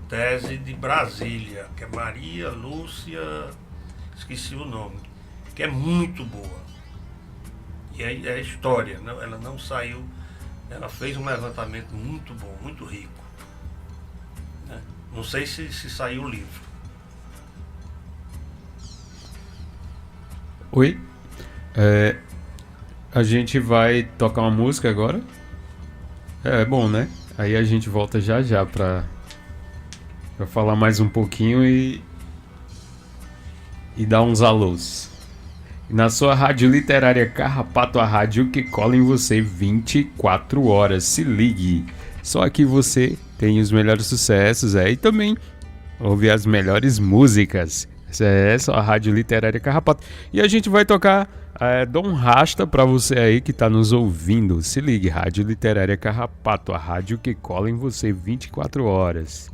tese de Brasília, que é Maria Lúcia, esqueci o nome, que é muito boa. E é história, ela não saiu, ela fez um levantamento muito bom, muito rico. Não sei se saiu o livro. Oi? A gente vai tocar uma música agora. É bom, né? Aí a gente volta já já pra falar mais um pouquinho e dar uns alôs. Na sua rádio literária Carrapato, a rádio que cola em você 24 horas. Se ligue. Só aqui você tem os melhores sucessos e também ouve as melhores músicas. Essa é só a rádio literária Carrapato. E a gente vai tocar Dom Rasta pra você aí que tá nos ouvindo. Se ligue, rádio literária Carrapato, a rádio que cola em você 24 horas.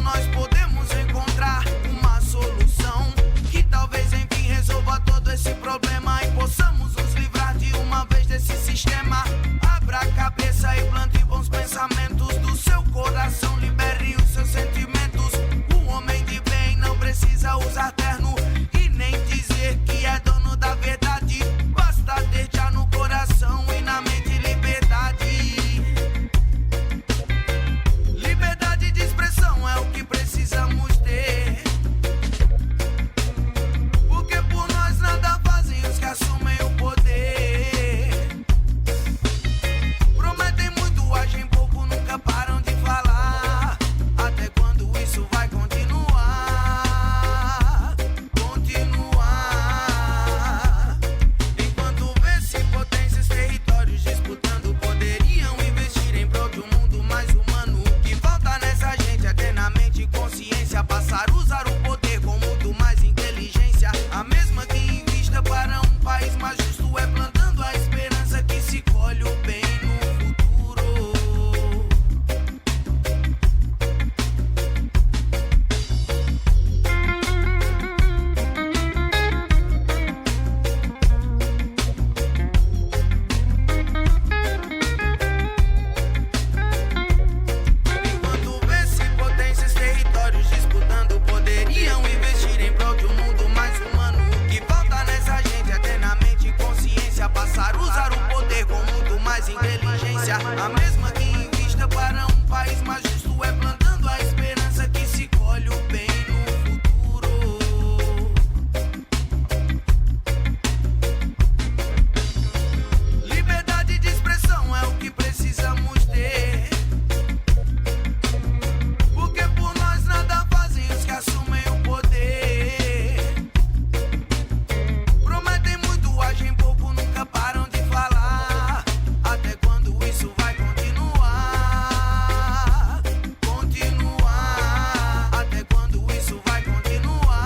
Nós podemos encontrar uma solução que talvez enfim resolva todo esse problema e possamos nos livrar de uma vez desse sistema. Abra a cabeça e plante bons pensamentos do seu coração, libere os seus sentimentos. O homem de bem não precisa usar terno e nem dizer que é dono da verdade. Basta ter já no coração e na mente liberdade. Liberdade de expressão é o que precisamos ter, porque por nós nada fazem os que assumem o poder. Prometem muito, agem pouco, nunca param de falar. Até quando isso vai continuar? Continuar. Enquanto vê-se potências, territórios disputando, poderiam investir em prol de um mundo mais humano. Que falta nessa gente é ter na mente consciência, passar a usar o poder com muito mais inteligência. A mesma que invista para um país mais justo, é plantando a esperança que se colhe o bem no futuro. Enquanto vê-se potências, territórios disputando, poderiam investir em prol de um mundo mais humano. O que falta nessa gente é ter na mente consciência, passar a usar o poder com muito mais inteligência. A mesma que invista para um país mais justo, é plantando a esperança que se colhe o bem no futuro. Liberdade de expressão é o que precisamos ter, porque por nós nada fazem os que assumem o poder. Prometem muito, agem pouco, nunca param de falar. Até quando isso vai continuar? Continuar. Até quando isso vai continuar?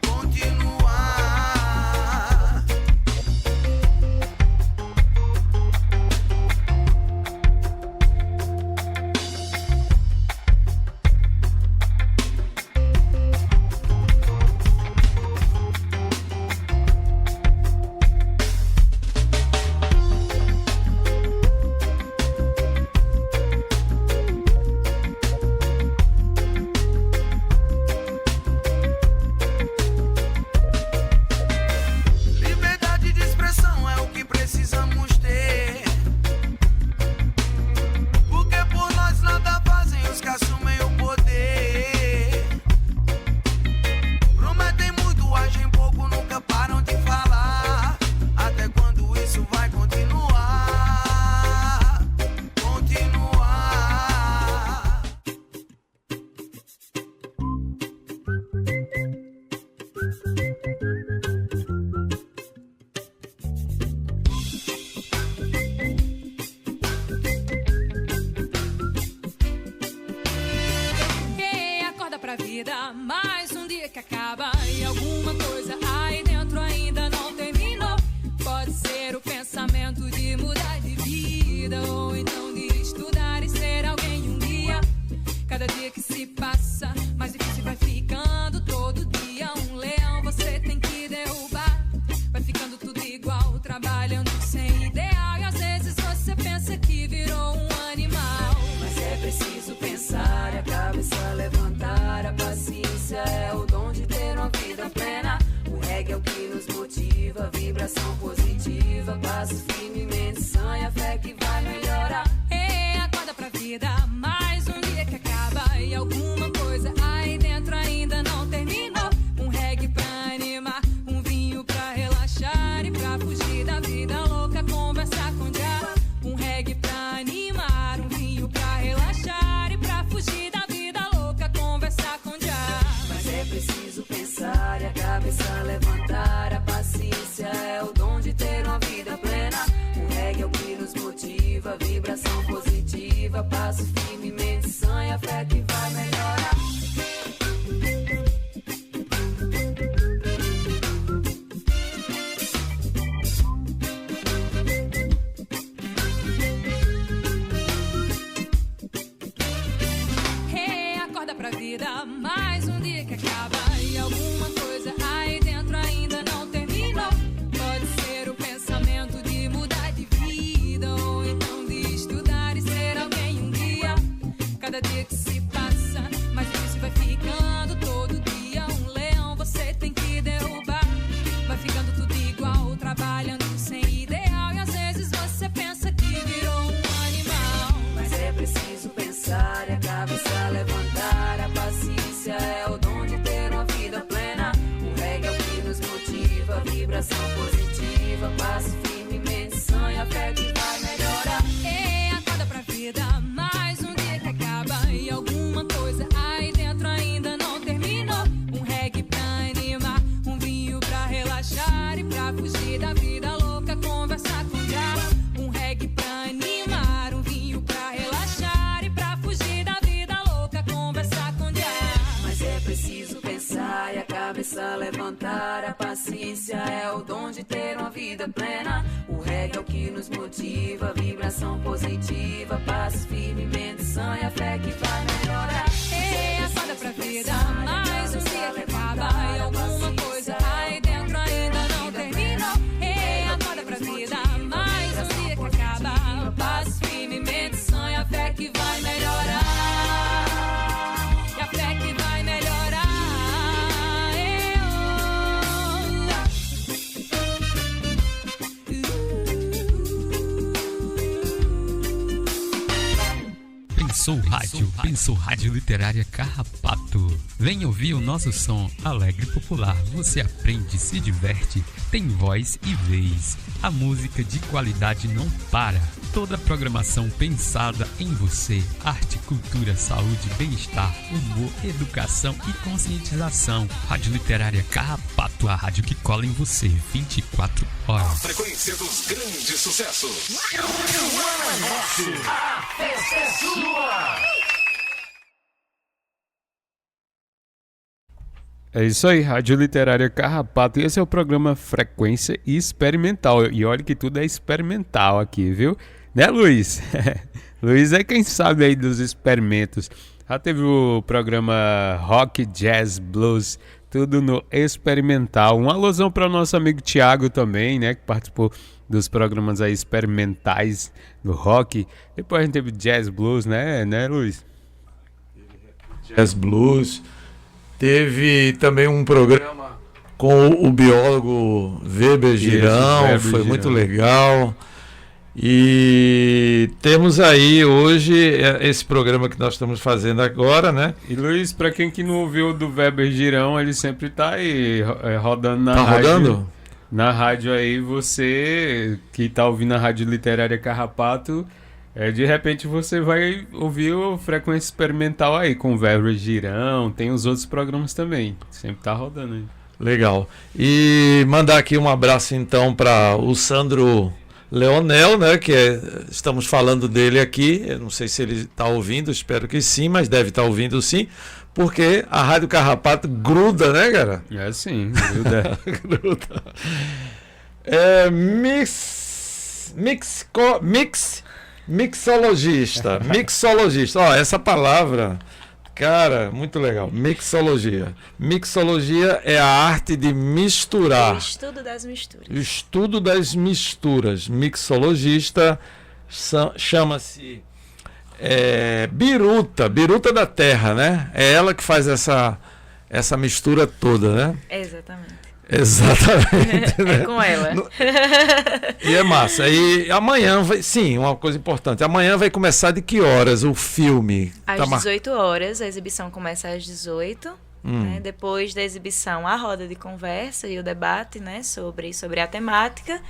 Continuar. Liberdade de expressão é o que precisamos ter, porque por nós nada fazem os que assumem o poder. Prometem muito, agem pouco, nunca param de falar. Até quando isso vai continuar? Continuar. Quem acorda pra vida, mais um dia que acaba e alguma coisa aí dentro ainda não terminou. Pode Mas é preciso pensar e a cabeça levantar. A paciência é o dom de ter uma vida plena. O reggae é o que nos motiva, vibração positiva. Passo firmemente, sanha, fé que vai melhorar. Ei, acorda pra vida, mais um dia que acaba e alguma coisa aí dentro ainda não terminou. Um reggae pra animar, um vinho pra relaxar e pra fugir da vida louca, conversar com o diabo. Um reggae pra animar, um vinho pra relaxar e pra fugir da vida louca, conversar com o diabo. Mas é preciso pensar e a cabeça levantar. A paciência é o dom de ter uma vida plena. O reggae é o que nos motiva, vibração positiva. Passo firmemente, sanha, fé que vai melhorar. Hey, acorda pra vida, mais um dia que acaba e alguma coisa aí dentro ainda não terminou. Pode ser o pensamento de mudar de vida ou então de estudar e ser alguém um dia. Cada dia que se passa, mais difícil vai ficando todo dia. Um leão você tem que derrubar. Vai ficando tudo igual, trabalhando sem ideal. E às vezes você pensa que virou um animal. Mas é preciso pensar e a cabeça levantar. A paciência é o dom de ter uma vida plena. O reggae é o que nos motiva, vibração positiva. Passo firmemente, sanha, fé que vai melhorar. Ei, acorda pra vida, mais um dia que acaba e alguma coisa aí dentro ainda não terminou. Um reggae pra animar, um vinho pra relaxar e pra fugir da vida louca, conversar com o diabo. Um reggae pra animar, um vinho pra relaxar e pra fugir da vida louca, conversar com o diabo. Mas é preciso pensar e a cabeça levantar. A paciência é o dom de ter uma vida plena. O reggae é o que nos motiva, vibração positiva. Passo firmemente, sanha, fé que vai melhorar. Ei, acorda pra vida, mais um dia que acaba e alguma coisa aí dentro ainda não terminou. Ei, acorda pra vida, mais um dia que acaba. Passo firmemente, sonha, fé que vai melhorar. E a fé que vai melhorar. Pensou Rádio Literária Carrapato. Vem ouvir o nosso som alegre e popular. Você aprende, se diverte, tem voz e vez. A música de qualidade não para. Toda a programação pensada em você. Arte, cultura, saúde, bem-estar, humor, educação e conscientização. Rádio Literária Carrapato, a rádio que cola em você 24 horas. A frequência dos grandes sucessos. O ano é nosso. A festa é sua. É isso aí, Rádio Literária Carrapato. E esse é o programa Frequência Experimental. E olha que tudo é experimental aqui, viu? Né, Luiz? Luiz é quem sabe aí dos experimentos. Já teve o programa Rock, Jazz, Blues, tudo no experimental. Um alusão para o nosso amigo Thiago também, né? Que participou dos programas aí experimentais do rock. Depois a gente teve Jazz, Blues, né Luiz? Jazz, Blues. Teve também um programa com o biólogo Weber Girão, foi muito legal. E temos aí hoje esse programa que nós estamos fazendo agora, né? E Luiz, para quem que não ouviu do Weber Girão, ele sempre tá aí rodando na rádio. Tá rodando? Na rádio aí, você que tá ouvindo a Rádio Literária Carrapato, de repente você vai ouvir o Frequência Experimental aí, com o Weber Girão, tem os outros programas também, sempre tá rodando aí. Legal. E mandar aqui um abraço então para o Sandro Leonel, né, estamos falando dele aqui, eu não sei se ele está ouvindo, espero que sim, mas deve estar ouvindo sim, porque a Rádio Carrapato gruda, né, cara? É sim, gruda. Gruda. Mixologista, ó, essa palavra, cara, muito legal, mixologia. Mixologia é a arte de misturar. O estudo das misturas. O estudo das misturas. Mixologista chama-se biruta da terra, né? É ela que faz essa mistura toda, né? Exatamente. Exatamente. É né? com ela. E é massa. E amanhã sim, uma coisa importante. Amanhã vai começar de que horas o filme? Às 18 horas, a exibição começa às 18. Né? Depois da exibição, a roda de conversa e o debate, né? sobre a temática.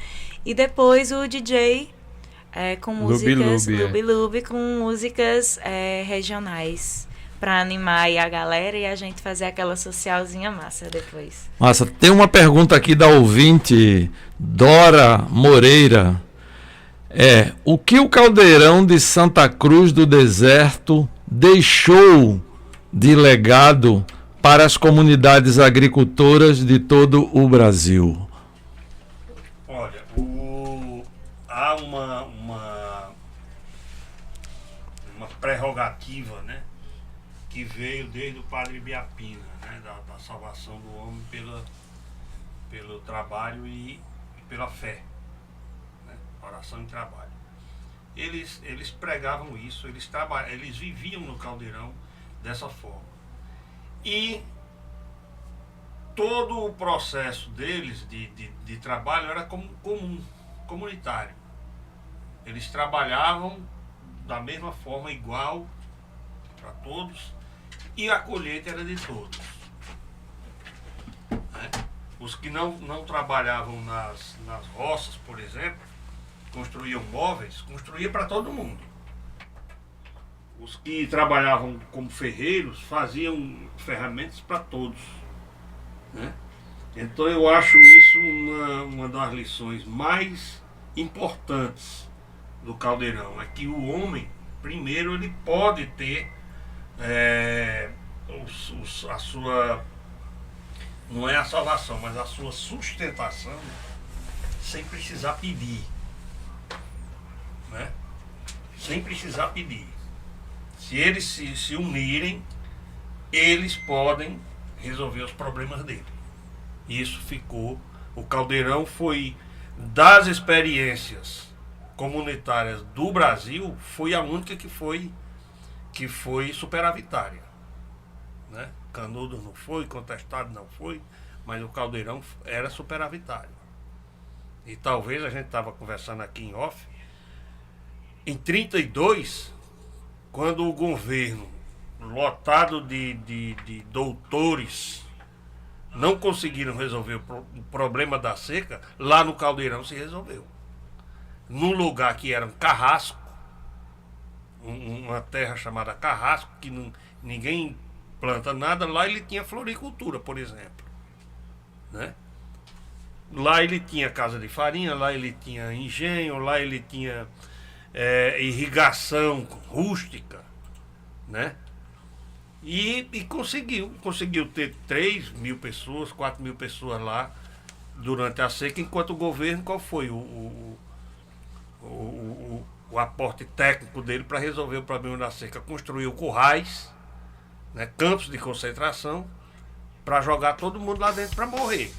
E depois o DJ com músicas Lubi-Lubi, com músicas regionais, para animar aí a galera e a gente fazer aquela socialzinha massa depois. Massa, tem uma pergunta aqui da ouvinte Dora Moreira. O que o Caldeirão de Santa Cruz do Deserto deixou de legado para as comunidades agricultoras de todo o Brasil? Olha, há uma prerrogativa, né, que veio desde o Padre Biapina, né, da salvação do homem pelo trabalho e pela fé, né, oração e trabalho. Eles pregavam isso, eles viviam no Caldeirão dessa forma. E todo o processo deles de trabalho era comunitário. Eles trabalhavam da mesma forma, igual para todos, e a colheita era de todos. Né? Os que não trabalhavam nas roças, por exemplo, construíam móveis, construía para todo mundo. Os que trabalhavam como ferreiros faziam ferramentas para todos. Né? Então eu acho isso uma das lições mais importantes do Caldeirão. É que o homem, primeiro, ele pode ter a sua, não é a salvação, mas a sua sustentação sem precisar pedir. Né? Sem precisar pedir. Se eles se unirem, eles podem resolver os problemas dele. Isso ficou. O Caldeirão foi, das experiências comunitárias do Brasil, foi a única que foi superavitária. Né? Canudos não foi, Contestado não foi, mas o Caldeirão era superavitário. E talvez a gente estava conversando aqui em off, em 32, quando o governo, lotado de doutores, não conseguiram resolver o problema da seca, lá no Caldeirão se resolveu. Num lugar que era um carrasco, uma terra chamada Carrasco, que ninguém planta nada, lá ele tinha floricultura, por exemplo. Né? Lá ele tinha casa de farinha, lá ele tinha engenho, lá ele tinha irrigação rústica, né? E conseguiu ter 3.000 pessoas, 4.000 pessoas lá durante a seca, enquanto o governo, qual foi o aporte técnico dele para resolver o problema da seca? Construiu currais, né, campos de concentração, para jogar todo mundo lá dentro para morrer.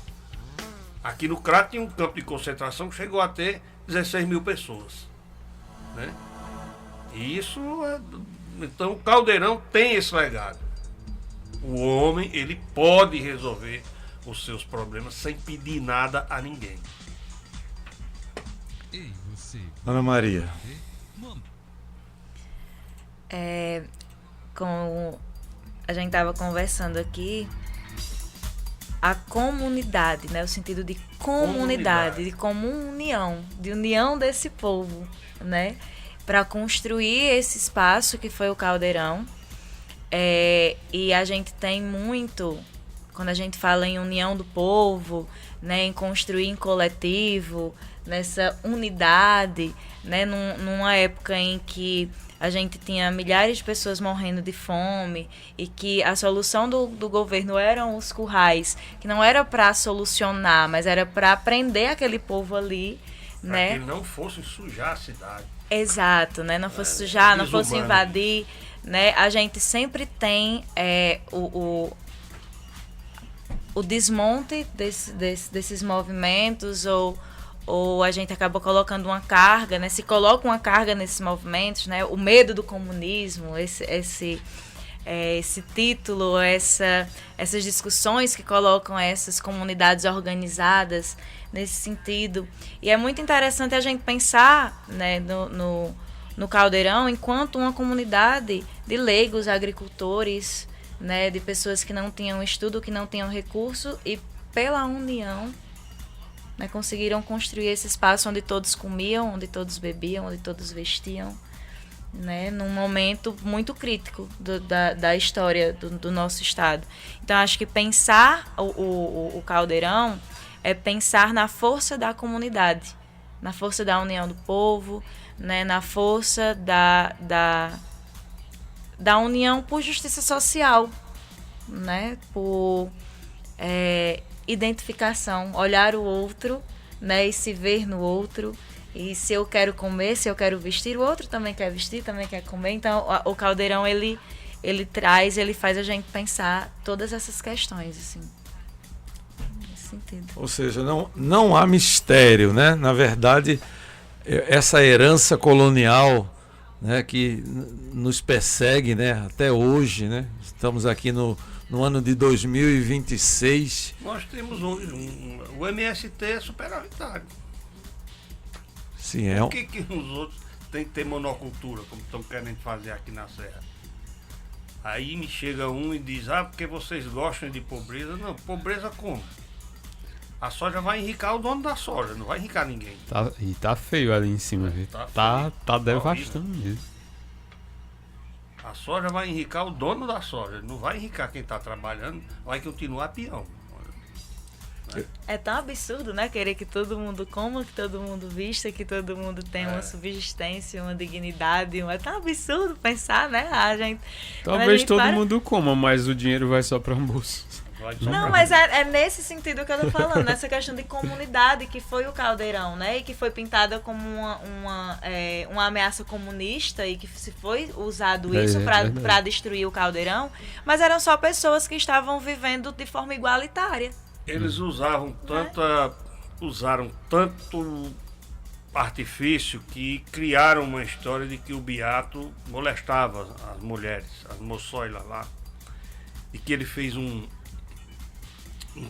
Aqui no Crato tinha um campo de concentração que chegou a ter 16.000 pessoas. Né? E isso então o Caldeirão tem esse legado. O homem, ele pode resolver os seus problemas sem pedir nada a ninguém. Ei, você. Ana Maria. Como a gente estava conversando aqui, a comunidade, né? O sentido de comunidade, de comunhão, de união desse povo, né? Para construir esse espaço que foi o Caldeirão. E a gente tem muito, quando a gente fala em união do povo, né? Em construir em coletivo, nessa unidade, né? Numa época em que a gente tinha milhares de pessoas morrendo de fome e que a solução do governo eram os currais, que não era para solucionar, mas era para prender aquele povo ali, pra né? que não fosse sujar a cidade. Exato, né? Não fosse sujar, não fosse invadir, né? A gente sempre tem o desmonte desses movimentos ou ou a gente acaba colocando uma carga, né? Se coloca uma carga nesses movimentos, né? O medo do comunismo, esse título, essas discussões que colocam essas comunidades organizadas nesse sentido. E é muito interessante a gente pensar, né, no Caldeirão enquanto uma comunidade de leigos, agricultores, né, de pessoas que não tinham estudo, que não tinham recurso, e pela união, né, conseguiram construir esse espaço onde todos comiam, onde todos bebiam, onde todos vestiam, né, num momento muito crítico da história do nosso estado. Então, acho que pensar o Caldeirão é pensar na força da comunidade, na força da união do povo, né, na força da união por justiça social, né, por identificação, olhar o outro, né, e se ver no outro. E se eu quero comer, se eu quero vestir, o outro também quer vestir, também quer comer. Então, o Caldeirão, ele faz a gente pensar todas essas questões, assim, nesse sentido. Ou seja, não há mistério, né? Na verdade, essa herança colonial, né, que nos persegue, né, até hoje, né? Estamos aqui no ano de 2026. Nós temos o MST é superavitário. Sim, Por que os outros têm que ter monocultura, como estão querendo fazer aqui na Serra? Aí me chega um e diz, porque vocês gostam de pobreza. Não, pobreza como? A soja vai enricar o dono da soja, não vai enricar ninguém. Tá feio ali em cima, viu? Tá devastando mesmo. A soja vai enricar o dono da soja, não vai enricar quem está trabalhando, vai continuar peão. É tão absurdo, né? Querer que todo mundo coma, que todo mundo vista, que todo mundo tenha uma subsistência, uma dignidade. É tão absurdo pensar, né? Talvez todo mundo coma, mas o dinheiro vai só para um bolso. Não, mas é nesse sentido que eu tô falando, nessa questão de comunidade que foi o Caldeirão, né? E que foi pintada como uma ameaça comunista e que se foi usado isso para destruir o Caldeirão, mas eram só pessoas que estavam vivendo de forma igualitária. Eles usaram tanto artifício que criaram uma história de que o Beato molestava as mulheres, as moçoilas lá, e que ele fez um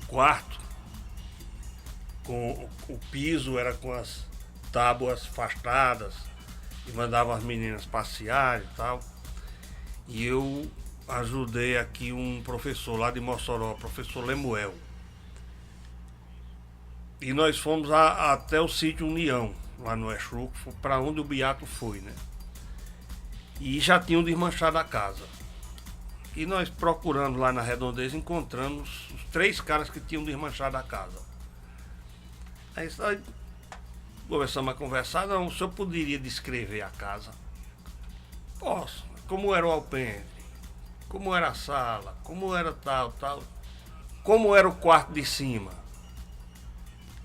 quarto com o piso era com as tábuas fastradas e mandava as meninas passear e tal. E eu ajudei aqui um professor lá de Mossoró, professor Lemuel. E nós fomos até o sítio União, lá no Exruco, para onde o Beato foi, né? E já tinham desmanchado a casa. E nós procurando lá na redondeza, encontramos os 3 caras que tinham desmanchado a casa. Aí nós começamos a conversar, não, o senhor poderia descrever a casa? Posso. Como era o alpendre, como era a sala, como era tal, como era o quarto de cima.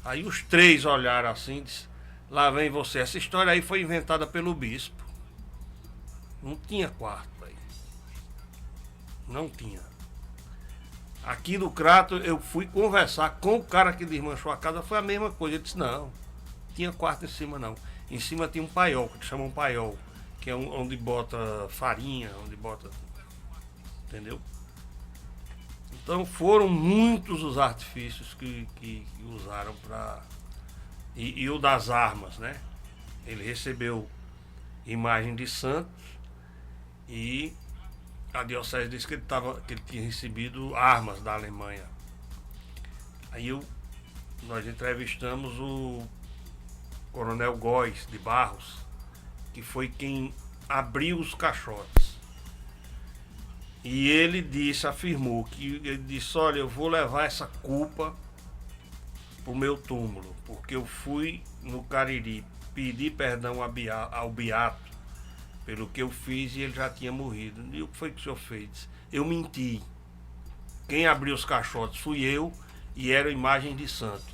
Aí os 3 olharam assim e disseram, lá vem você. Essa história aí foi inventada pelo bispo. Não tinha quarto aí. Não tinha. Aqui no Crato eu fui conversar com o cara que desmanchou a casa, foi a mesma coisa. Ele disse, não tinha quarto em cima não. Em cima tinha um paiol, que chamam um paiol, que é onde bota farinha, onde bota... Entendeu? Então foram muitos os artifícios que usaram para... E o das armas, né? Ele recebeu imagem de santos e a diocese disse que ele tinha recebido armas da Alemanha. Aí nós entrevistamos o Coronel Góes de Barros, que foi quem abriu os caixotes. E ele afirmou ele disse, olha, eu vou levar essa culpa pro meu túmulo, porque eu fui no Cariri pedir perdão ao Beato pelo que eu fiz e ele já tinha morrido. E o que foi que o senhor fez? Eu menti. Quem abriu os caixotes fui eu e era imagem de santo.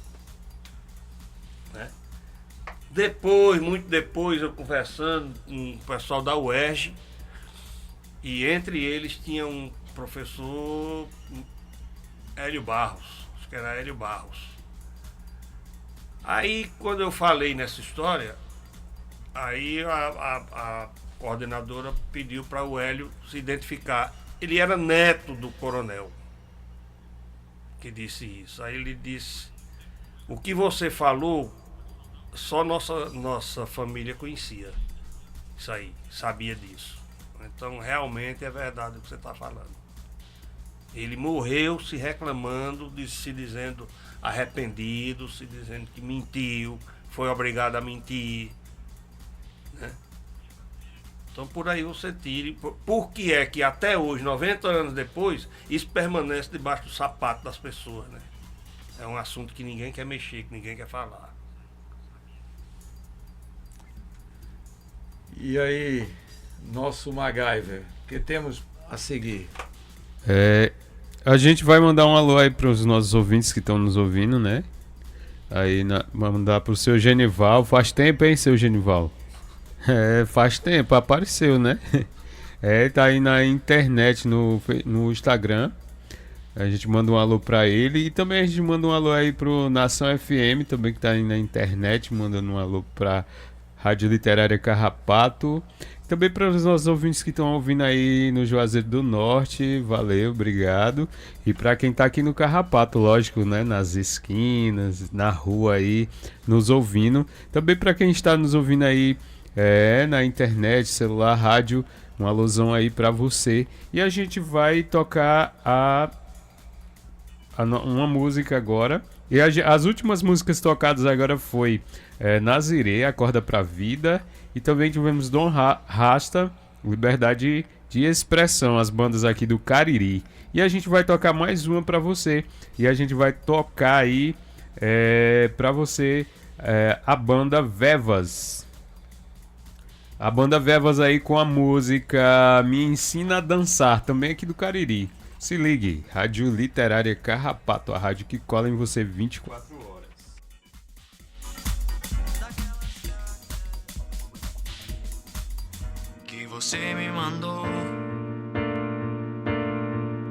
Né? Muito depois, eu conversando com o pessoal da UERJ, e entre eles tinha um professor Hélio Barros, acho que era Hélio Barros. Aí, quando eu falei nessa história, aí a coordenadora pediu para o Hélio se identificar. Ele era neto do coronel que disse isso. Aí ele disse: o que você falou, só nossa família conhecia. Isso aí, sabia disso. Então, realmente é verdade o que você está falando. Ele morreu se reclamando, se dizendo arrependido, se dizendo que mentiu, foi obrigado a mentir. Né? Então, por aí você tire. Por que é que até hoje, 90 anos depois, isso permanece debaixo do sapato das pessoas, né? É um assunto que ninguém quer mexer, que ninguém quer falar. E aí, nosso MacGyver, o que temos a seguir? A gente vai mandar um alô aí para os nossos ouvintes que estão nos ouvindo, né? Aí mandar pro seu Genival. Faz tempo, hein, seu Genival? Faz tempo, apareceu, né? Tá aí na internet, no Instagram. A gente manda um alô pra ele. E também a gente manda um alô aí pro Nação FM, também que tá aí na internet, mandando um alô pra Rádio Literária Carrapato. Também para os nossos ouvintes que estão ouvindo aí no Juazeiro do Norte, valeu, obrigado. E para quem tá aqui no Carrapato, lógico, né, nas esquinas, na rua aí, nos ouvindo. Também para quem está nos ouvindo aí na internet, celular, rádio, uma alusão aí para você. E a gente vai tocar uma música agora. E as últimas músicas tocadas agora foi Nazirê, Acorda Pra Vida. E também tivemos Dom Rasta, Liberdade de Expressão, as bandas aqui do Cariri. E a gente vai tocar mais uma pra você. E a gente vai tocar aí pra você a banda Vevas. A banda Vevas aí com a música Me Ensina a Dançar, também aqui do Cariri. Se ligue, Rádio Literária Carrapato, a rádio que cola em você 24 horas. Que você me mandou,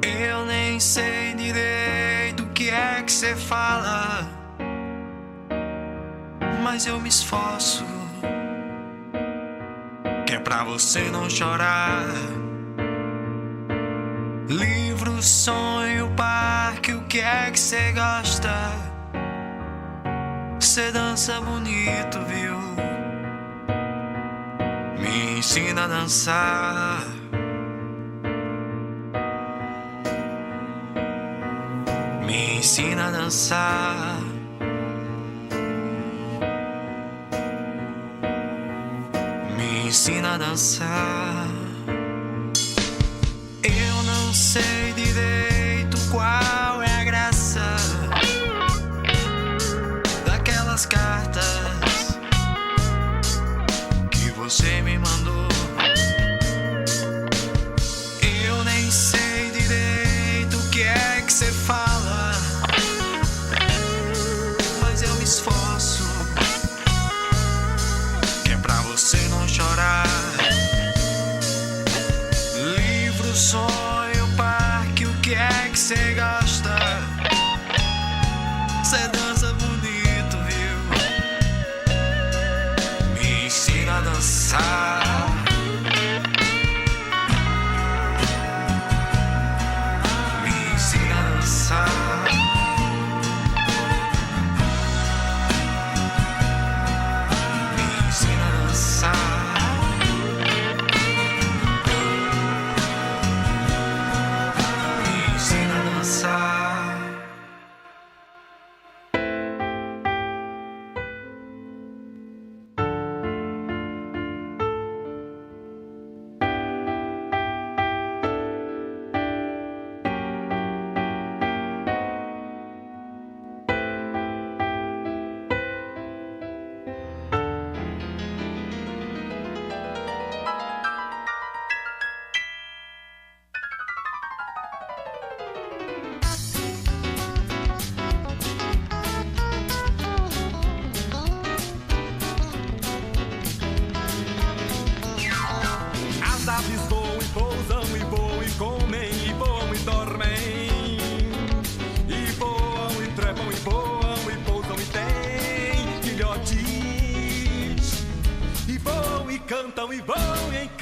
eu nem sei direito o que é que você fala, mas eu me esforço, que é pra você não chorar. Livro, sonho, parque, o que é que cê gosta? Cê dança bonito, viu? Me ensina a dançar. Me ensina a dançar. Me ensina a dançar. Eu não sei direito qual é a graça daquelas cartas que você me mandou. Eu nem sei direito o que é que você fala, mas eu me esforço, que é pra você não chorar. Sonho, parque, o que é que cê gosta? Cê dança bonito, viu? Me ensina a dançar. Me ensina a dançar. Me ensina a dançar.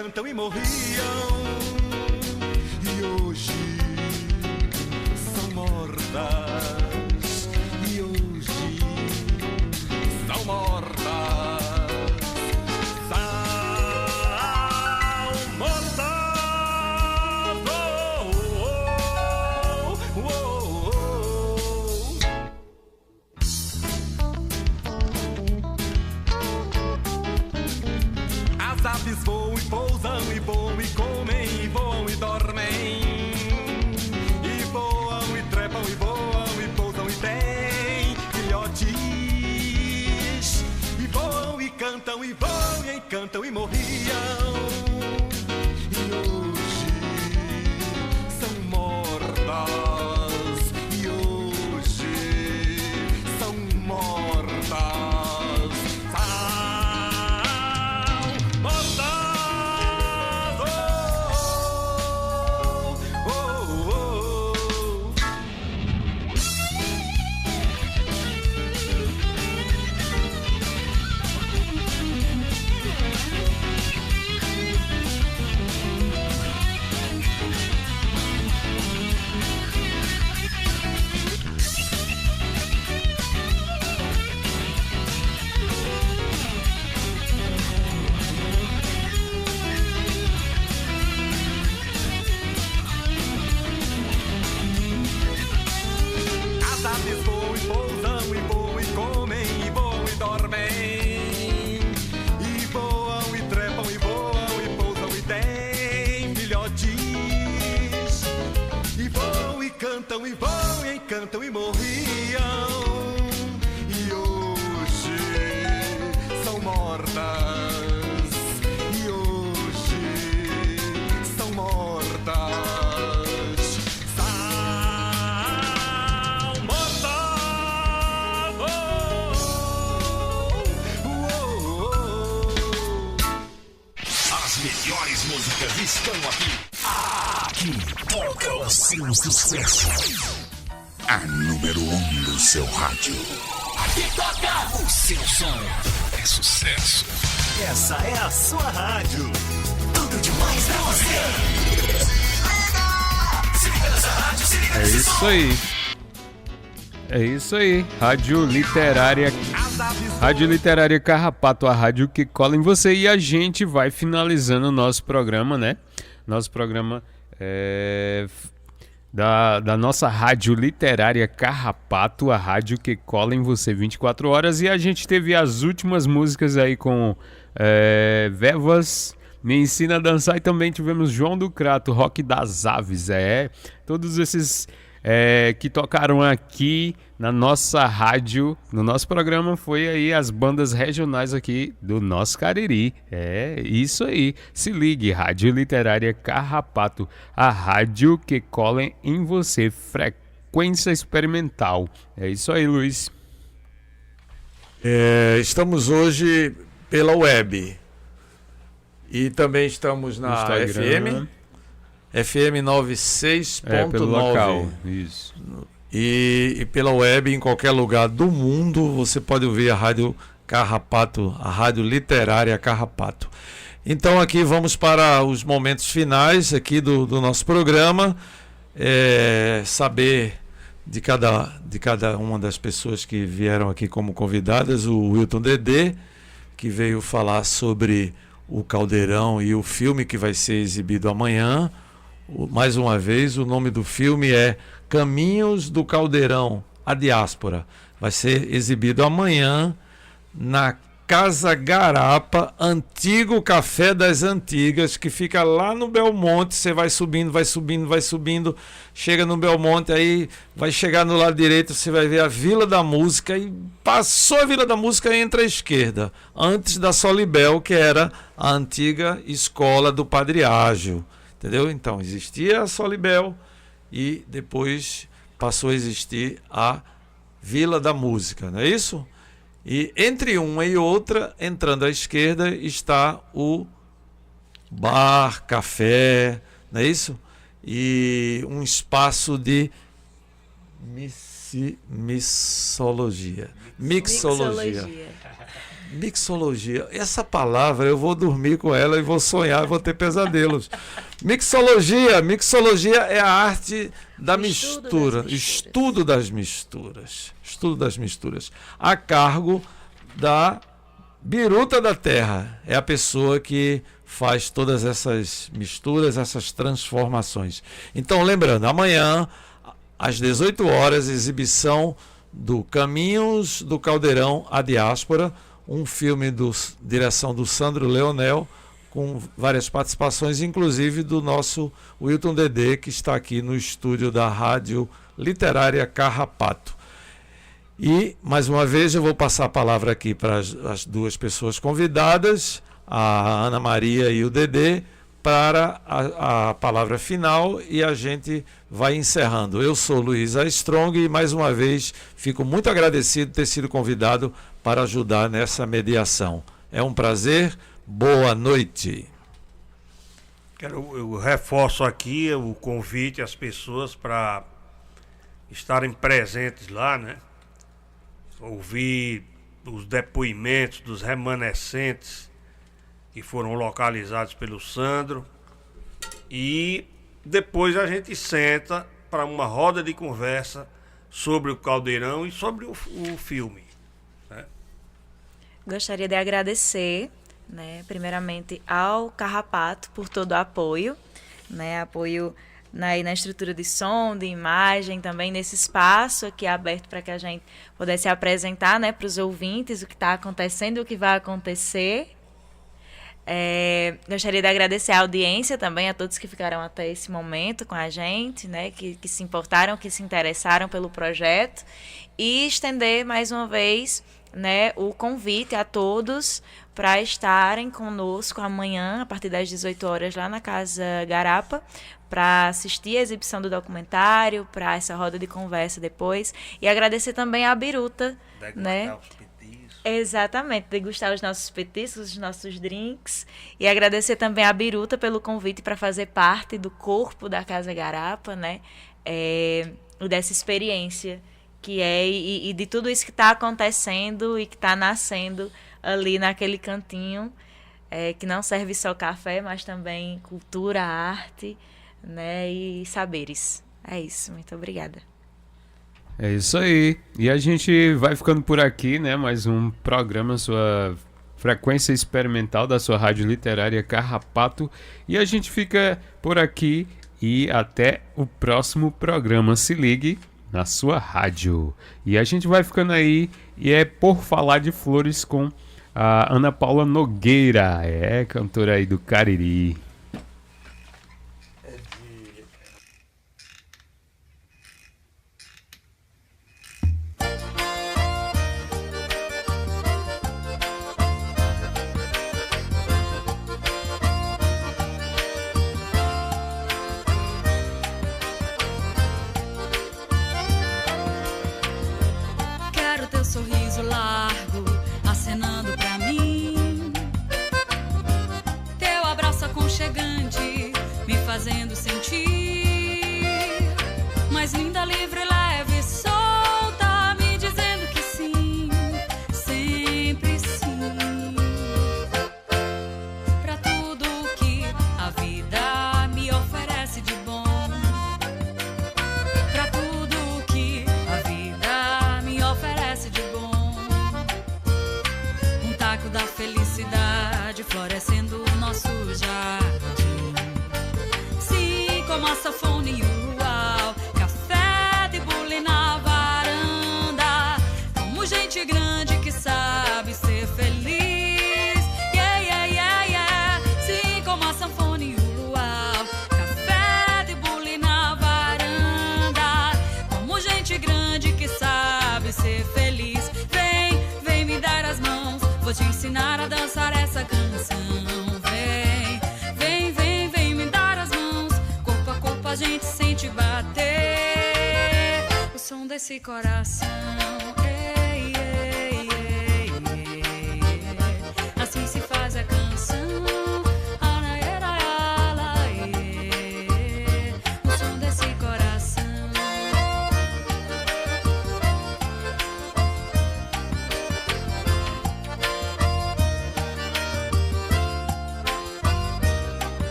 cantam e morriam, e hoje são mortas, e hoje são mortas. As aves voam e pousam e voam e comem e voam e dormem, e voam e trepam e voam e pousam e têm filhotes, e voam e cantam e voam e encantam e morriam, e hoje são mortas, e hoje são mortas. As aves voam e pousam e voam e comem e voam e dormem, e voam e trepam e voam e pousam e têm filhotes, e voam e cantam e voam e encantam e morriam, e hoje são mortas, e hoje são mortas. As melhores músicas estão aqui. Aqui toca o seu sucesso. A número 1 do seu rádio. Aqui toca o seu som. É sucesso. Essa é a sua rádio. Tudo demais pra você. Se liga nessa rádio, se liga nesse som. Isso aí. É isso aí. Rádio Literária Carrapato, a rádio que cola em você. E a gente vai finalizando o nosso programa, né? Nosso programa da nossa Rádio Literária Carrapato, a rádio que cola em você 24 horas. E a gente teve as últimas músicas aí com Vevas, Me Ensina a Dançar, e também tivemos João do Crato, Rock das Aves. Todos esses que tocaram aqui na nossa rádio, no nosso programa, foi aí as bandas regionais aqui do nosso Cariri. Isso aí. Se ligue, Rádio Literária Carrapato, a rádio que cola em você, frequência experimental. É isso aí, Luiz. Estamos hoje pela web e também estamos na FM 96.9. Pelo local, isso. E pela web, em qualquer lugar do mundo, você pode ouvir a Rádio Carrapato, a Rádio Literária Carrapato. Então aqui vamos para os momentos finais aqui do nosso programa. Saber de cada uma das pessoas que vieram aqui como convidadas, o Wilton Dedê, que veio falar sobre o Caldeirão e o filme que vai ser exibido amanhã. Mais uma vez, o nome do filme é Caminhos do Caldeirão, a Diáspora. Vai ser exibido amanhã na Casa Garapa, antigo Café das Antigas, que fica lá no Belmonte. Você vai subindo, chega no Belmonte, aí vai chegar no lado direito, você vai ver a Vila da Música, e passou a Vila da Música, entra à esquerda, antes da Solibel, que era a antiga escola do Padre Ágio. Entendeu? Então, existia a Solibel e depois passou a existir a Vila da Música, não é isso? E entre uma e outra, entrando à esquerda, está o bar, café, não é isso? E um espaço de Mixologia. Mixologia. Essa palavra, eu vou dormir com ela e vou sonhar, vou ter pesadelos. Mixologia é a arte da mistura, estudo das misturas, a cargo da Biruta da Terra. É a pessoa que faz todas essas misturas, essas transformações. Então, lembrando, amanhã às 18 horas, exibição do Caminhos do Caldeirão à Diáspora, um filme direção do Sandro Leonel, com várias participações, inclusive do nosso Wilton Dedê, que está aqui no estúdio da Rádio Literária Carrapato. E, mais uma vez, eu vou passar a palavra aqui para as duas pessoas convidadas, a Ana Maria e o Dedê, para a palavra final, e a gente vai encerrando. Eu sou Luiz Armstrong e, mais uma vez, fico muito agradecido de ter sido convidado para ajudar nessa mediação. É um prazer. Boa noite. Eu reforço aqui o convite às pessoas para estarem presentes lá, né? Ouvir os depoimentos dos remanescentes que foram localizados pelo Sandro, e depois a gente senta para uma roda de conversa sobre o Caldeirão e sobre o filme, né? Gostaria de agradecer, né, primeiramente ao Carrapato por todo o apoio, né, apoio na estrutura de som, de imagem, também nesse espaço aqui aberto para que a gente pudesse apresentar, né, para os ouvintes o que está acontecendo e o que vai acontecer. Gostaria de agradecer a audiência também, a todos que ficaram até esse momento com a gente, né, que se importaram, que se interessaram pelo projeto, e estender mais uma vez, né, o convite a todos para estarem conosco amanhã, a partir das 18 horas, lá na Casa Garapa, para assistir a exibição do documentário, para essa roda de conversa depois, e agradecer também a Biruta, né? Exatamente, degustar os nossos petiscos, os nossos drinks, e agradecer também a Biruta pelo convite para fazer parte do corpo da Casa Garapa, né? Dessa experiência que e de tudo isso que está acontecendo e que está nascendo ali naquele cantinho, que não serve só café, mas também cultura, arte, né? E saberes. É isso, muito obrigada. É isso aí. E a gente vai ficando por aqui, né? Mais um programa, sua frequência experimental da sua Rádio Literária Carrapato. E a gente fica por aqui e até o próximo programa. Se ligue na sua rádio. E a gente vai ficando aí, e é Por Falar de Flores com a Ana Paula Nogueira, cantora aí do Cariri. Sorriso largo, acenando pra mim. Teu abraço aconchegante, me fazendo sentir mais linda, livre, leve, solta, me dizendo que sim, sempre sim. Pra tudo que a vida me oferece de bom, pra tudo que a vida me oferece de bom, um taco da felicidade florescendo o nosso jardim. Sim, como a sanfona e o luau, café de bule na varanda, como gente grande que sabe ser feliz. Yeah, yeah, yeah, yeah. Sim, como a sanfona e o luau, café de bule na varanda, como gente grande que sabe ser feliz. Vem, vem me dar as mãos, vou te ensinar a dançar essa canção. Vem, vem, vem, vem me dar as mãos, corpo a corpo a gente sente bater o som desse coração. Ei, ei, ei, ei. Assim se faz a canção. O som desse coração.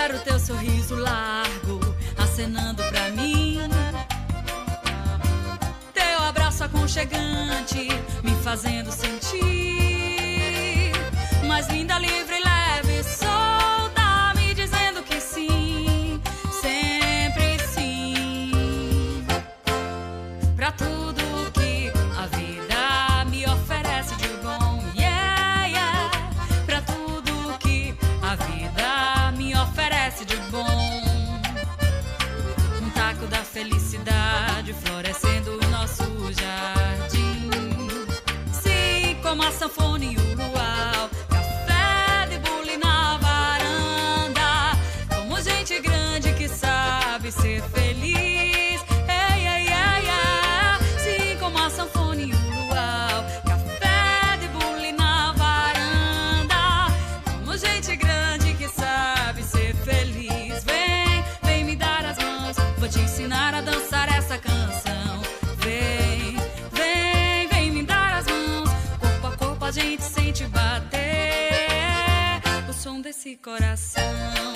Quero teu sorriso largo, acenando pra mim. Teu abraço aconchegante, me fazendo sentir mais linda, livre, leve, solta, me dizendo que sim, sempre sim. Pra tudo que a vida me oferece de bom, yeah, yeah. Pra tudo que a vida me oferece de bom. Um taco da felicidade florescendo o nosso jardim. Sim, como a sanfona e o luau, café de bule na varanda. Como gente grande que sabe ser feliz. Ei, ei, ei, ei. Sim, como a sanfona e o luau, café de bule na varanda. Como gente grande que sabe ser feliz. Vem, vem me dar as mãos, vou te ensinar a dançar essa canção. Vem, vem, vem me dar as mãos, corpo a corpo a gente sente bater o som desse coração.